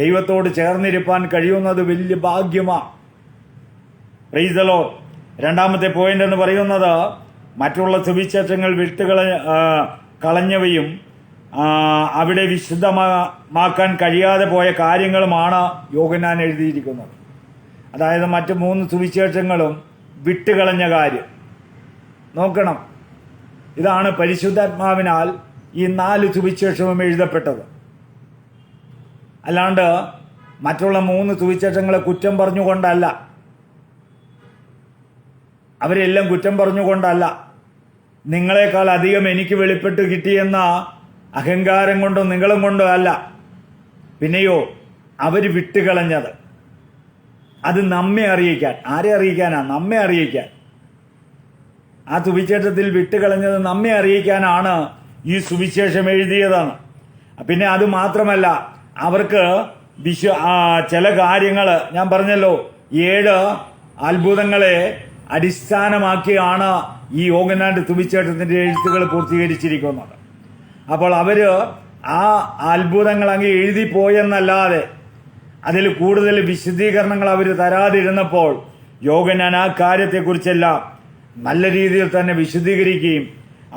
Speaker 1: ദൈവത്തോട് ചേർന്നിരിക്കാൻ കഴിയുന്നത് വലിയ ഭാഗ്യമാണ്. Price the Lord. രണ്ടാമത്തെ പോയിന്റ് എന്ന് പറയുന്നത്, മറ്റുള്ള സുവിശേഷങ്ങൾ കളഞ്ഞവയും അവിടെ വിശുദ്ധമാക്കാൻ കഴിയാതെ പോയ കാര്യങ്ങളുമാണ് യോഹന്നാൻ എഴുതിയിരിക്കുന്നത്. അതായത് മറ്റ് 3 സുവിശേഷങ്ങളും വിട്ടുകളഞ്ഞ കാര്യം നോക്കണം. ഇതാണ് പരിശുദ്ധാത്മാവിനാൽ ഈ 4 സുവിശേഷവും എഴുതപ്പെട്ടത്. അല്ലാണ്ട് മറ്റുള്ള 3 സുവിശേഷങ്ങളെ കുറ്റം പറഞ്ഞുകൊണ്ടല്ല, അവരെല്ലാം കുറ്റം പറഞ്ഞുകൊണ്ടല്ല. നിങ്ങളെക്കാൾ അധികം എനിക്ക് വെളിപ്പെട്ട് കിട്ടിയെന്ന അഹങ്കാരം കൊണ്ടോ നിങ്ങളും കൊണ്ടോ അല്ല. പിന്നെയോ അവർ വിട്ടുകളഞ്ഞത് അത് നമ്മെ അറിയിക്കാൻ. ആരെ അറിയിക്കാനാ? നമ്മെ അറിയിക്കാൻ. ആ സുവിശേഷത്തിൽ വിട്ടുകളഞ്ഞത് നമ്മെ അറിയിക്കാനാണ് ഈ സുവിശേഷം എഴുതിയതാണ്. പിന്നെ അത് മാത്രമല്ല, അവർക്ക് ചില കാര്യങ്ങൾ ഞാൻ പറഞ്ഞല്ലോ, 7 അത്ഭുതങ്ങളെ അടിസ്ഥാനമാക്കിയാണ് ഈ യോഹന്നാന്റെ സുവിശേഷത്തിന്റെ എഴുത്തുകൾ പൂർത്തീകരിച്ചിരിക്കുന്നത്. അപ്പോൾ അവര് ആ അത്ഭുതങ്ങൾ അങ്ങ് എഴുതിപ്പോയെന്നല്ലാതെ അതിൽ കൂടുതൽ വിശദീകരണങ്ങൾ അവർ തരാതിരുന്നപ്പോൾ യോഹന്നാൻ ആ കാര്യത്തെക്കുറിച്ചെല്ലാം നല്ല രീതിയിൽ തന്നെ വിശദീകരിക്കുകയും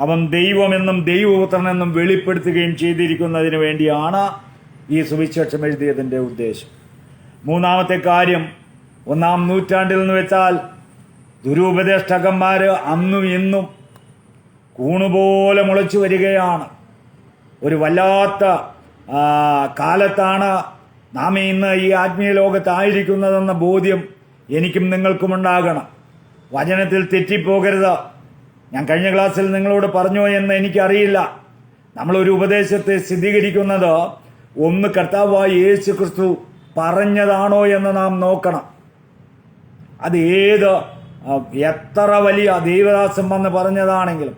Speaker 1: അവൻ ദൈവമെന്നും ദൈവപുത്രനെന്നും വെളിപ്പെടുത്തുകയും ചെയ്തിരിക്കുന്നതിന് വേണ്ടിയാണ് ഈ സുവിശേഷം എഴുതിയതിൻ്റെ ഉദ്ദേശം. മൂന്നാമത്തെ കാര്യം, 1-ാം നൂറ്റാണ്ടിൽ എന്ന് വെച്ചാൽ ദുരുപദേഷ്ടകന്മാർ അന്നും ഇന്നും കൂണുപോലെ മുളച്ചു വരികയാണ്. ഒരു വല്ലാത്ത കാലത്താണ് നാം ഇന്ന് ഈ ആത്മീയ ലോകത്തായിരിക്കുന്നതെന്ന ബോധ്യം എനിക്കും നിങ്ങൾക്കും ഉണ്ടാകണം. വചനത്തിൽ തെറ്റിപ്പോകരുത്. ഞാൻ കഴിഞ്ഞ ക്ലാസ്സിൽ നിങ്ങളോട് പറഞ്ഞോ എന്ന് എനിക്കറിയില്ല. നമ്മളൊരു ഉപദേശത്തെ സ്ഥിരീകരിക്കുന്നത് ഒന്ന് കർത്താവായ യേശു ക്രിസ്തു പറഞ്ഞതാണോ എന്ന് നാം നോക്കണം. അത് എത്ര വലിയ ദൈവദാസൻ വന്ന് പറഞ്ഞതാണെങ്കിലും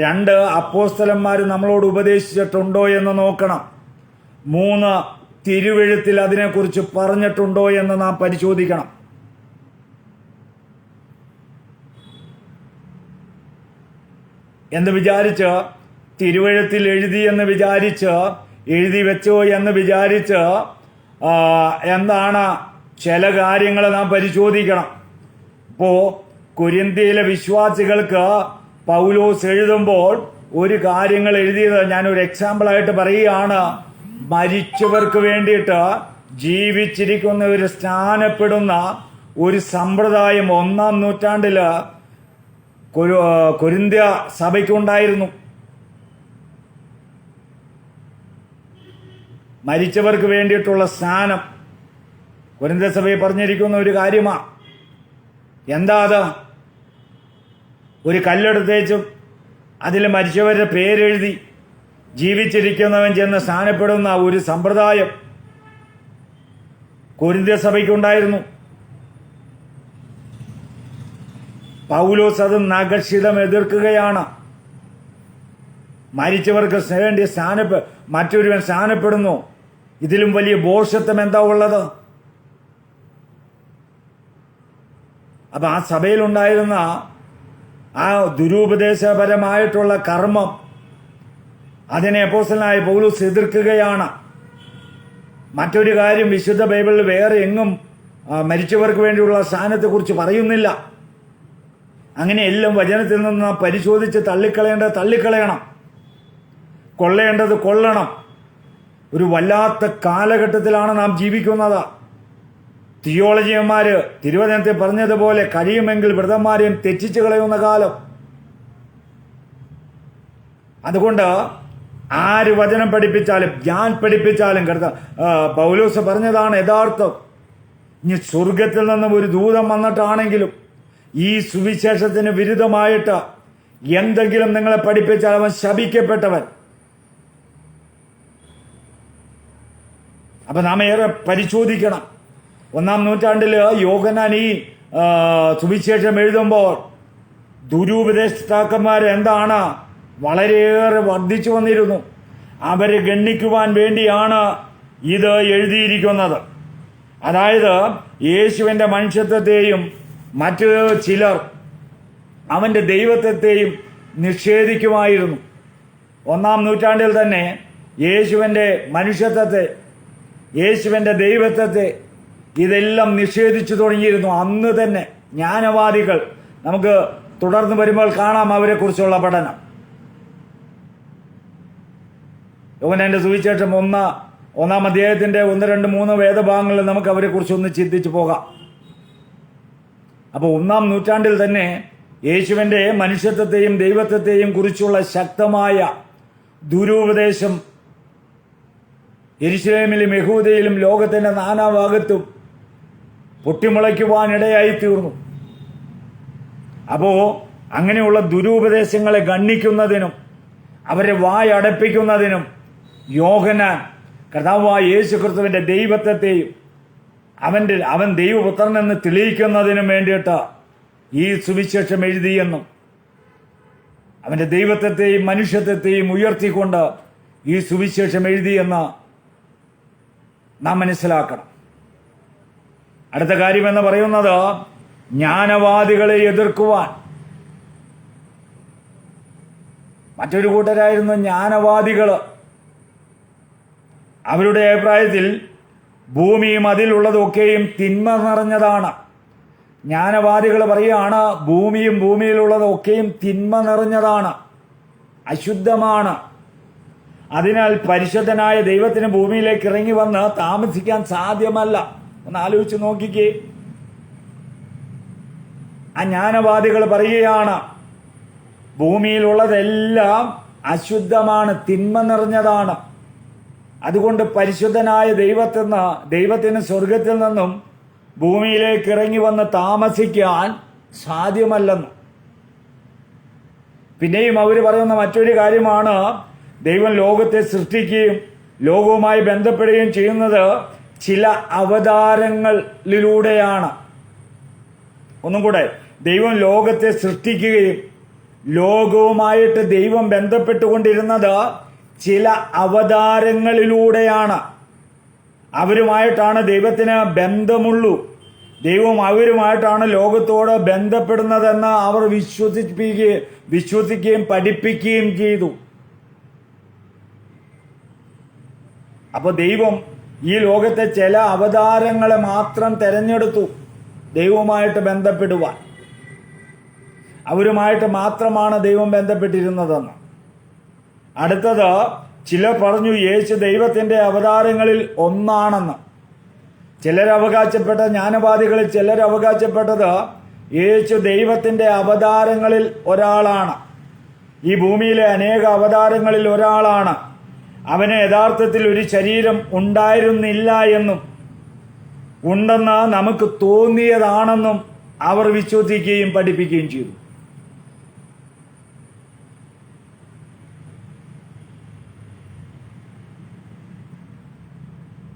Speaker 1: 2 അപ്പോസ്തലന്മാർ നമ്മളോട് ഉപദേശിച്ചിട്ടുണ്ടോ എന്ന് നോക്കണം. 3 തിരുവെഴുത്തിൽ അതിനെക്കുറിച്ച് പറഞ്ഞിട്ടുണ്ടോ എന്ന് നാം പരിശോധിക്കണം. എന്ന് വിചാരിച്ച് തിരുവെഴുത്തിൽ എഴുതി വെച്ചോ എന്ന് വിചാരിച്ച് എന്താണ് ചില കാര്യങ്ങൾ നാം പരിശോധിക്കണം. ഇപ്പോ കൊരിന്ത്യയിലെ വിശ്വാസികൾക്ക് പൗലോസ് എഴുതുമ്പോൾ ഒരു കാര്യങ്ങൾ എഴുതിയത് ഞാനൊരു എക്സാമ്പിളായിട്ട് പറയുകയാണ്. മരിച്ചവർക്ക് വേണ്ടിയിട്ട് ജീവിച്ചിരിക്കുന്നവർ സ്നാനപ്പെടുന്ന ഒരു സമ്പ്രദായം 1-ാം നൂറ്റാണ്ടിൽ കൊരിന്ത്യ സഭയ്ക്കുണ്ടായിരുന്നു. മരിച്ചവർക്ക് വേണ്ടിയിട്ടുള്ള സ്നാനം കൊരിന്ത്യ സഭയെ പറഞ്ഞിരിക്കുന്ന ഒരു കാര്യമാണ്. എന്താ അത്? ഒരു കല്ലെടുത്തേച്ചും അതിൽ മരിച്ചവരുടെ പേരെഴുതി ജീവിച്ചിരിക്കുന്നവൻ ചെന്ന് സ്നാനപ്പെടുന്ന ഒരു സമ്പ്രദായം കൊരിന്ത്യ സഭയ്ക്കുണ്ടായിരുന്നു. പൗലോസ് അത് നഖശിതം എതിർക്കുകയാണ്. മരിച്ചവർക്ക് വേണ്ടി മറ്റൊരുവൻ സ്നാനപ്പെടുന്നു. ഇതിലും വലിയ ഭോഷത്വം എന്താ ഉള്ളത്? അപ്പൊ ആ സഭയിലുണ്ടായിരുന്ന ആ ദുരുപദേശപരമായിട്ടുള്ള കർമ്മം അതിനെ അപ്പോസ്തലനായ പൗലോസ് എതിർക്കുകയാണ്. മറ്റൊരു കാര്യം, വിശുദ്ധ ബൈബിളിൽ വേറെ എങ്ങും മരിച്ചവർക്ക് വേണ്ടിയുള്ള സ്നാനത്തെക്കുറിച്ച് പറയുന്നില്ല. അങ്ങനെ എല്ലാം വചനത്തിൽ നിന്ന് പരിശോധിച്ച് തള്ളിക്കളയണം, കൊള്ളേണ്ടത് കൊള്ളണം. ഒരു വല്ലാത്ത കാലഘട്ടത്തിലാണ് നാം ജീവിക്കുന്നത്. തിയോളജിയന്മാര് തിരുവചനത്തിൽ പറഞ്ഞതുപോലെ കഴിയുമെങ്കിൽ വ്രതന്മാരെയും തെറ്റിച്ചു കളയുന്ന കാലം. അതുകൊണ്ട് ആര് വചനം പഠിപ്പിച്ചാലും ഞാൻ പഠിപ്പിച്ചാലും പൗലോസ് പറഞ്ഞതാണ് യഥാർത്ഥം. ഇനി സ്വർഗത്തിൽ നിന്നും ഒരു ദൂതം വന്നിട്ടാണെങ്കിലും ഈ സുവിശേഷത്തിന് വിരുദ്ധമായിട്ട് എന്തെങ്കിലും നിങ്ങളെ പഠിപ്പിച്ചാൽ അവൻ ശപിക്കപ്പെട്ടവൻ. അപ്പൊ നാം ഏറെ പരിശോധിക്കണം. 1-ാം നൂറ്റാണ്ടിൽ യോഹന്നാൻ ഈ സുവിശേഷം എഴുതുമ്പോൾ ദുരുപദേഷ്ടാക്കന്മാർ എന്താണ് വളരെയേറെ വർദ്ധിച്ചു വന്നിരുന്നു. അവരെ ഗണ്ണിക്കുവാൻ വേണ്ടിയാണ് ഇത് എഴുതിയിരിക്കുന്നത്. അതായത് യേശുവിൻ്റെ മനുഷ്യത്വത്തെയും മറ്റു ചിലർ അവൻ്റെ ദൈവത്വത്തെയും നിഷേധിക്കുമായിരുന്നു. 1-ാം നൂറ്റാണ്ടിൽ തന്നെ യേശുവിൻ്റെ മനുഷ്യത്വത്തെ, യേശുവിൻ്റെ ദൈവത്വത്തെ ഇതെല്ലാം നിഷേധിച്ചു തുടങ്ങിയിരുന്നു. അന്ന് തന്നെ ജ്ഞാനവാദികൾ, നമുക്ക് തുടർന്ന് വരുമ്പോൾ കാണാം അവരെക്കുറിച്ചുള്ള പഠനം. യോഹന്നാന്റെ സുവിശേഷം 1-ാം അധ്യായത്തിന്റെ 1, 2, 3 വേദഭാഗങ്ങളിൽ നമുക്ക് അവരെക്കുറിച്ചൊന്ന് ചിന്തിച്ചു പോകാം. അപ്പോൾ 1-ാം നൂറ്റാണ്ടിൽ തന്നെ യേശുവിൻ്റെ മനുഷ്യത്വത്തെയും ദൈവത്വത്തെയും കുറിച്ചുള്ള ശക്തമായ ദുരുപദേശം യെരുശലേമിലും യഹൂദയിലും ലോകത്തിന്റെ നാനാഭാഗത്തും പൊട്ടിമുളയ്ക്കുവാനിടയായി തീർന്നു. അപ്പോൾ അങ്ങനെയുള്ള ദുരുപദേശങ്ങളെ ഗണ്ണിക്കുന്നതിനും അവരെ വായടപ്പിക്കുന്നതിനും യോഹന്നാൻ കർത്താവായ യേശു ക്രിസ്തുവിന്റെ ദൈവത്വത്തെയും അവൻ ദൈവപുത്രനെന്ന് തെളിയിക്കുന്നതിനും വേണ്ടിയിട്ട് ഈ സുവിശേഷം എഴുതിയെന്നും അവന്റെ ദൈവത്വത്തെയും മനുഷ്യത്വത്തെയും ഉയർത്തിക്കൊണ്ട് ഈ സുവിശേഷം എഴുതിയെന്ന് നാം മനസ്സിലാക്കണം. അടുത്ത കാര്യമെന്ന് പറയുന്നത് ജ്ഞാനവാദികളെ എതിർക്കുവാൻ. മറ്റൊരു കൂട്ടരായിരുന്നു ജ്ഞാനവാദികൾ. അവരുടെ അഭിപ്രായത്തിൽ ഭൂമിയും അതിലുള്ളതൊക്കെയും തിന്മ നിറഞ്ഞതാണ്. ജ്ഞാനവാദികൾ പറയുകയാണ് ഭൂമിയും ഭൂമിയിലുള്ളതൊക്കെയും തിന്മ നിറഞ്ഞതാണ്, അശുദ്ധമാണ്. അതിനാൽ പരിശുദ്ധനായ ദൈവത്തിന് ഭൂമിയിലേക്ക് ഇറങ്ങി വന്ന് താമസിക്കാൻ സാധ്യമല്ല. ഒന്ന് ആലോചിച്ച് നോക്കിക്കേ. ആ ജ്ഞാനവാദികൾ പറയുകയാണ് ഭൂമിയിലുള്ളതെല്ലാം അശുദ്ധമാണ്, തിന്മ നിറഞ്ഞതാണ്. അതുകൊണ്ട് പരിശുദ്ധനായ ദൈവത്തിന് സ്വർഗത്തിൽ നിന്നും ഭൂമിയിലേക്ക് ഇറങ്ങി വന്ന് താമസിക്കാൻ സാധ്യമല്ലെന്ന്. പിന്നെയും അവർ പറയുന്ന മറ്റൊരു കാര്യമാണ് ദൈവം ലോകത്തെ സൃഷ്ടിക്കുകയും ലോകവുമായി ബന്ധപ്പെടുകയും ചെയ്യുന്നത് ചില അവതാരങ്ങളിലൂടെയാണ്. ഒന്നും കൂടെ, ദൈവം ലോകത്തെ സൃഷ്ടിക്കുകയും ലോകവുമായിട്ട് ദൈവം ബന്ധപ്പെട്ടുകൊണ്ടിരുന്നത് ചില അവതാരങ്ങളിലൂടെയാണ്. അവരുമായിട്ടാണ് ദൈവത്തിന് ബന്ധമുള്ളൂ. ദൈവം അവരുമായിട്ടാണ് ലോകത്തോട് ബന്ധപ്പെടുന്നതെന്ന് അവർ വിശ്വസിക്കുകയും പഠിപ്പിക്കുകയും ചെയ്തു. അപ്പോൾ ദൈവം ഈ ലോകത്തെ ചില അവതാരങ്ങളെ മാത്രം തെരഞ്ഞെടുത്തു ദൈവവുമായിട്ട് ബന്ധപ്പെടുവാൻ. അവരുമായിട്ട് മാത്രമാണ് ദൈവം ബന്ധപ്പെട്ടിരുന്നതെന്ന്. അടുത്തത്, ചിലർ പറഞ്ഞു യേശു ദൈവത്തിന്റെ അവതാരങ്ങളിൽ ഒന്നാണെന്ന്. ജ്ഞാനവാദികളിൽ ചിലർ അവകാശപ്പെട്ടത് യേശു ദൈവത്തിന്റെ അവതാരങ്ങളിൽ ഒരാളാണ്, ഈ ഭൂമിയിലെ അനേക അവതാരങ്ങളിൽ ഒരാളാണ്. അവന് യഥാർത്ഥത്തിൽ ഒരു ശരീരം ഉണ്ടായിരുന്നില്ല എന്നും ഉണ്ടെന്ന് നമുക്ക് തോന്നിയതാണെന്നും അവർ വിശ്വസിക്കുകയും പഠിപ്പിക്കുകയും ചെയ്തു.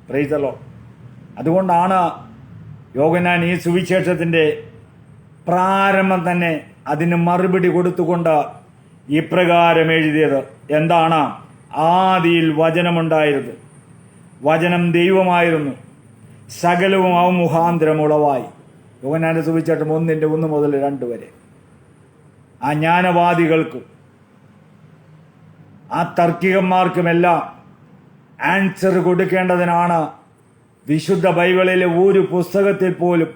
Speaker 1: Price the Lord. അതുകൊണ്ടാണ് യോഹന്നാൻ ഈ സുവിശേഷത്തിന്റെ പ്രാരംഭം തന്നെ അതിന് മറുപടി കൊടുത്തുകൊണ്ട് ഇപ്രകാരം എഴുതിയത്. എന്താണ്? ആദിയിൽ വചനമുണ്ടായിരുന്നു, വചനം ദൈവമായിരുന്നു, സകലവും അവൻ മുഖാന്തരം ഉളവായി. യോഹന്നാന്റെ സുവിശേഷം 1:1 മുതൽ 2 വരെ. ആ ജ്ഞാനവാദികൾക്കും ആ തർക്കികന്മാർക്കുമെല്ലാം ആൻസർ കൊടുക്കേണ്ടതിനാണ് വിശുദ്ധ ബൈബിളിലെ ഒരു പുസ്തകത്തിൽ പോലും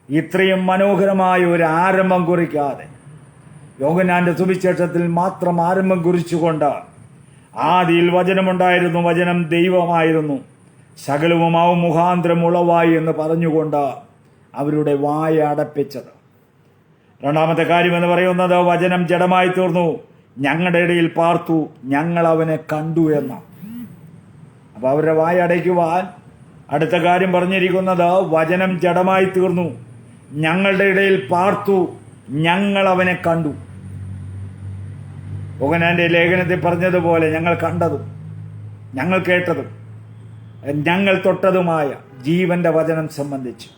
Speaker 1: ഇത്രയും മനോഹരമായ ഒരു ആരംഭം കുറിക്കാതെ യോഹന്നാന്റെ സുവിശേഷത്തിൽ മാത്രം ആരംഭം കുറിച്ചുകൊണ്ട് ആദിയിൽ വചനമുണ്ടായിരുന്നു, വചനം ദൈവമായിരുന്നു, സകലവും അവൻ മുഖാന്തരം ഉളവായി എന്ന് പറഞ്ഞുകൊണ്ട് അവരുടെ വായ അടപ്പിച്ചത്. രണ്ടാമത്തെ കാര്യം എന്ന് പറയുന്നത് വചനം ജഡമായി തീർന്നു, ഞങ്ങളുടെ ഇടയിൽ പാർത്തു, ഞങ്ങൾ അവനെ കണ്ടു എന്ന. അപ്പൊ അവരുടെ വായ അടയ്ക്കുവാൻ അടുത്ത കാര്യം പറഞ്ഞിരിക്കുന്നത് വചനം ജഡമായി തീർന്നു, ഞങ്ങളുടെ ഇടയിൽ പാർത്തു, ഞങ്ങൾ അവനെ കണ്ടു. യോഹന്നാന്റെ ലേഖനത്തിൽ പറഞ്ഞതുപോലെ ഞങ്ങൾ കണ്ടതും ഞങ്ങൾ കേട്ടതും ഞങ്ങൾ തൊട്ടതുമായ ജീവന്റെ വചനം സംബന്ധിച്ച്.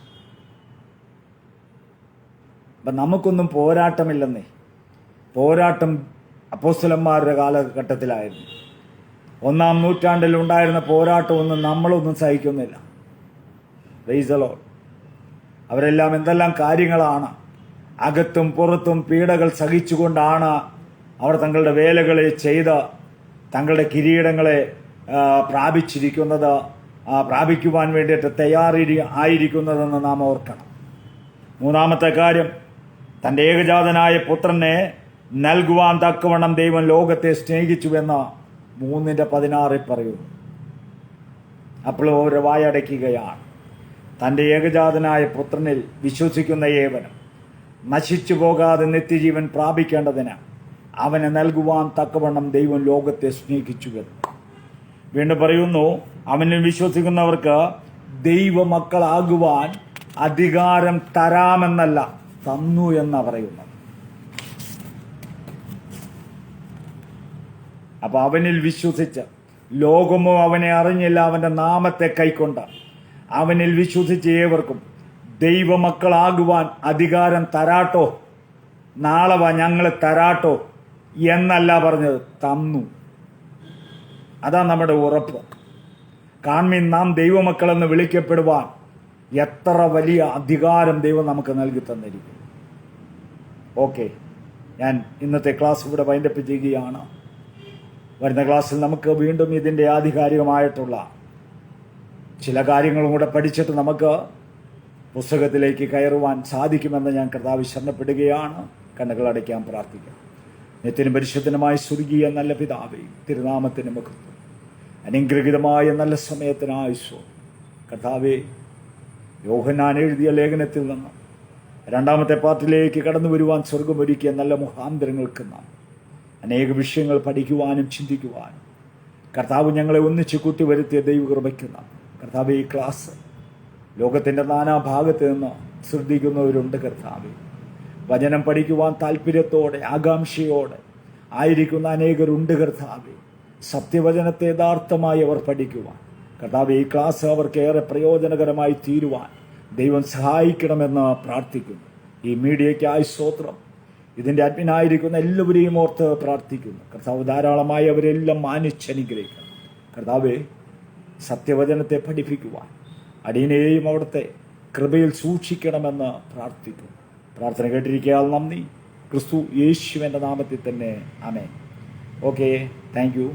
Speaker 1: അപ്പൊ നമുക്കൊന്നും പോരാട്ടമില്ലെന്നേ. പോരാട്ടം അപ്പോസ്തലന്മാരുടെ കാലഘട്ടത്തിലായിരുന്നു. 1-ാം നൂറ്റാണ്ടിൽ ഉണ്ടായിരുന്ന പോരാട്ടമൊന്നും നമ്മളൊന്നും സഹിക്കുന്നില്ല. Price the Lord. അവരെല്ലാം എന്തെല്ലാം കാര്യങ്ങളാണ് അകത്തും പുറത്തും പീഡകൾ സഹിച്ചുകൊണ്ടാണ് അവർ തങ്ങളുടെ വേലകളെ ചെയ്ത് തങ്ങളുടെ കിരീടങ്ങളെ പ്രാപിച്ചിരിക്കുന്നത്, പ്രാപിക്കുവാൻ വേണ്ടിയിട്ട് ആയിരിക്കുന്നതെന്ന് നാം ഓർക്കണം. മൂന്നാമത്തെ കാര്യം, തൻ്റെ ഏകജാതനായ പുത്രനെ നൽകുവാൻ തക്കവണ്ണം ദൈവം ലോകത്തെ സ്നേഹിച്ചുവെന്ന് 3:16 പറയുന്നു. അപ്പോൾ അവരെ വായടയ്ക്കുകയാണ്. തൻ്റെ ഏകജാതനായ പുത്രനിൽ വിശ്വസിക്കുന്ന ഏവനും നശിച്ചു പോകാതെ നിത്യജീവൻ പ്രാപിക്കേണ്ടതിന് അവനെ നൽകുവാൻ തക്കവണ്ണം ദൈവം ലോകത്തെ സ്നേഹിച്ചുവെന്ന്. വീണ്ടും പറയുന്നു, അവനിൽ വിശ്വസിക്കുന്നവർക്ക് ദൈവമക്കളാകുവാൻ അധികാരം തരാമെന്നല്ല, തന്നു എന്നാ പറയുന്നത്. അപ്പോൾ അവനിൽ വിശ്വസിച്ച്, ലോകമോ അവനെ അറിഞ്ഞില്ല, അവൻ്റെ നാമത്തെ കൈക്കൊണ്ട അവനിൽ വിശ്വസിച്ച ഏവർക്കും ദൈവമക്കളാകുവാൻ അധികാരം തരാട്ടോ. നാളെ വാ ഞങ്ങൾ തരാട്ടോ എന്നല്ല പറഞ്ഞത്, തന്നു. അതാ നമ്മുടെ ഉറപ്പ്. കാൺമീൻ, നാം ദൈവമക്കളെന്ന് വിളിക്കപ്പെടുവാൻ എത്ര വലിയ അധികാരം ദൈവം നമുക്ക് നൽകി തന്നിരിക്കും. ഓക്കെ, ഞാൻ ഇന്നത്തെ ക്ലാസ് ഇവിടെ വൈൻഡപ്പ് ചെയ്യുകയാണ്. വരുന്ന ക്ലാസ്സിൽ നമുക്ക് വീണ്ടും ഇതിൻ്റെ ആധികാരികമായിട്ടുള്ള ചില കാര്യങ്ങളും കൂടെ പഠിച്ചിട്ട് നമുക്ക് പുസ്തകത്തിലേക്ക് കയറുവാൻ സാധിക്കുമെന്ന് ഞാൻ കർത്താവിൽ ശരണപ്പെടുകയാണ്. കണ്ണുകളടയ്ക്കാൻ പ്രാർത്ഥിക്കാം. നിത്യനും പരിശുദ്ധനുമായ സ്വർഗീയ നല്ല പിതാവേ, തിരുനാമത്തിന് മഹത്വം. അനുഗ്രഹീതമായ നല്ല സമയത്തിനായുസ്സോ കർത്താവേ, യോഹന്നാൻ എഴുതിയ ലേഖനത്തിൽ നിന്ന് രണ്ടാമത്തെ പാർട്ടിലേക്ക് കടന്നു വരുവാൻ സ്വർഗമൊരുക്കിയ നല്ല മുഖാന്തരങ്ങൾക്ക് നാം അനേക വിഷയങ്ങൾ പഠിക്കുവാനും ചിന്തിക്കുവാനും കർത്താവ് ഞങ്ങളെ ഒന്നിച്ച് കൂട്ടിവരുത്തിയ ദൈവകൃപയ്ക്കുന്ന കർത്താവ്, ഈ ക്ലാസ് ലോകത്തിൻ്റെ നാനാഭാഗത്ത് നിന്ന് ശ്രദ്ധിക്കുന്നവരുണ്ട് കർത്താവ്. വചനം പഠിക്കുവാൻ താല്പര്യത്തോടെ ആകാംക്ഷയോടെ ആയിരിക്കുന്ന അനേകരുണ്ട് കർത്താവ്. സത്യവചനത്തെ യഥാർത്ഥമായി അവർ പഠിക്കുവാൻ കർത്താവ്, ഈ ക്ലാസ് അവർക്ക് ഏറെ പ്രയോജനകരമായി തീരുവാൻ ദൈവം സഹായിക്കണമെന്ന് പ്രാർത്ഥിക്കുന്നു. ഈ മീഡിയയ്ക്കായി സ്തോത്രം. ഇതിൻ്റെ അഡ്മിനായിരിക്കുന്ന എല്ലാവരെയും ഓർത്ത് പ്രാർത്ഥിക്കുന്നു കർത്താവ്. ധാരാളമായി അവരെല്ലാം മാനിച്ചനുഗ്രഹിക്കണം കർത്താവെ. സത്യവചനത്തെ പഠിപ്പിക്കുവാൻ അടിയനെയും അവിടുത്തെ കൃപയിൽ സൂക്ഷിക്കണമെന്ന് പ്രാർത്ഥിക്കുന്നു. പ്രാർത്ഥന കേട്ടിരിക്കാൻ നന്ദി. ക്രിസ്തു യേശുവിൻ്റെ നാമത്തിൽ തന്നെ ആമേൻ. Okay, thank you.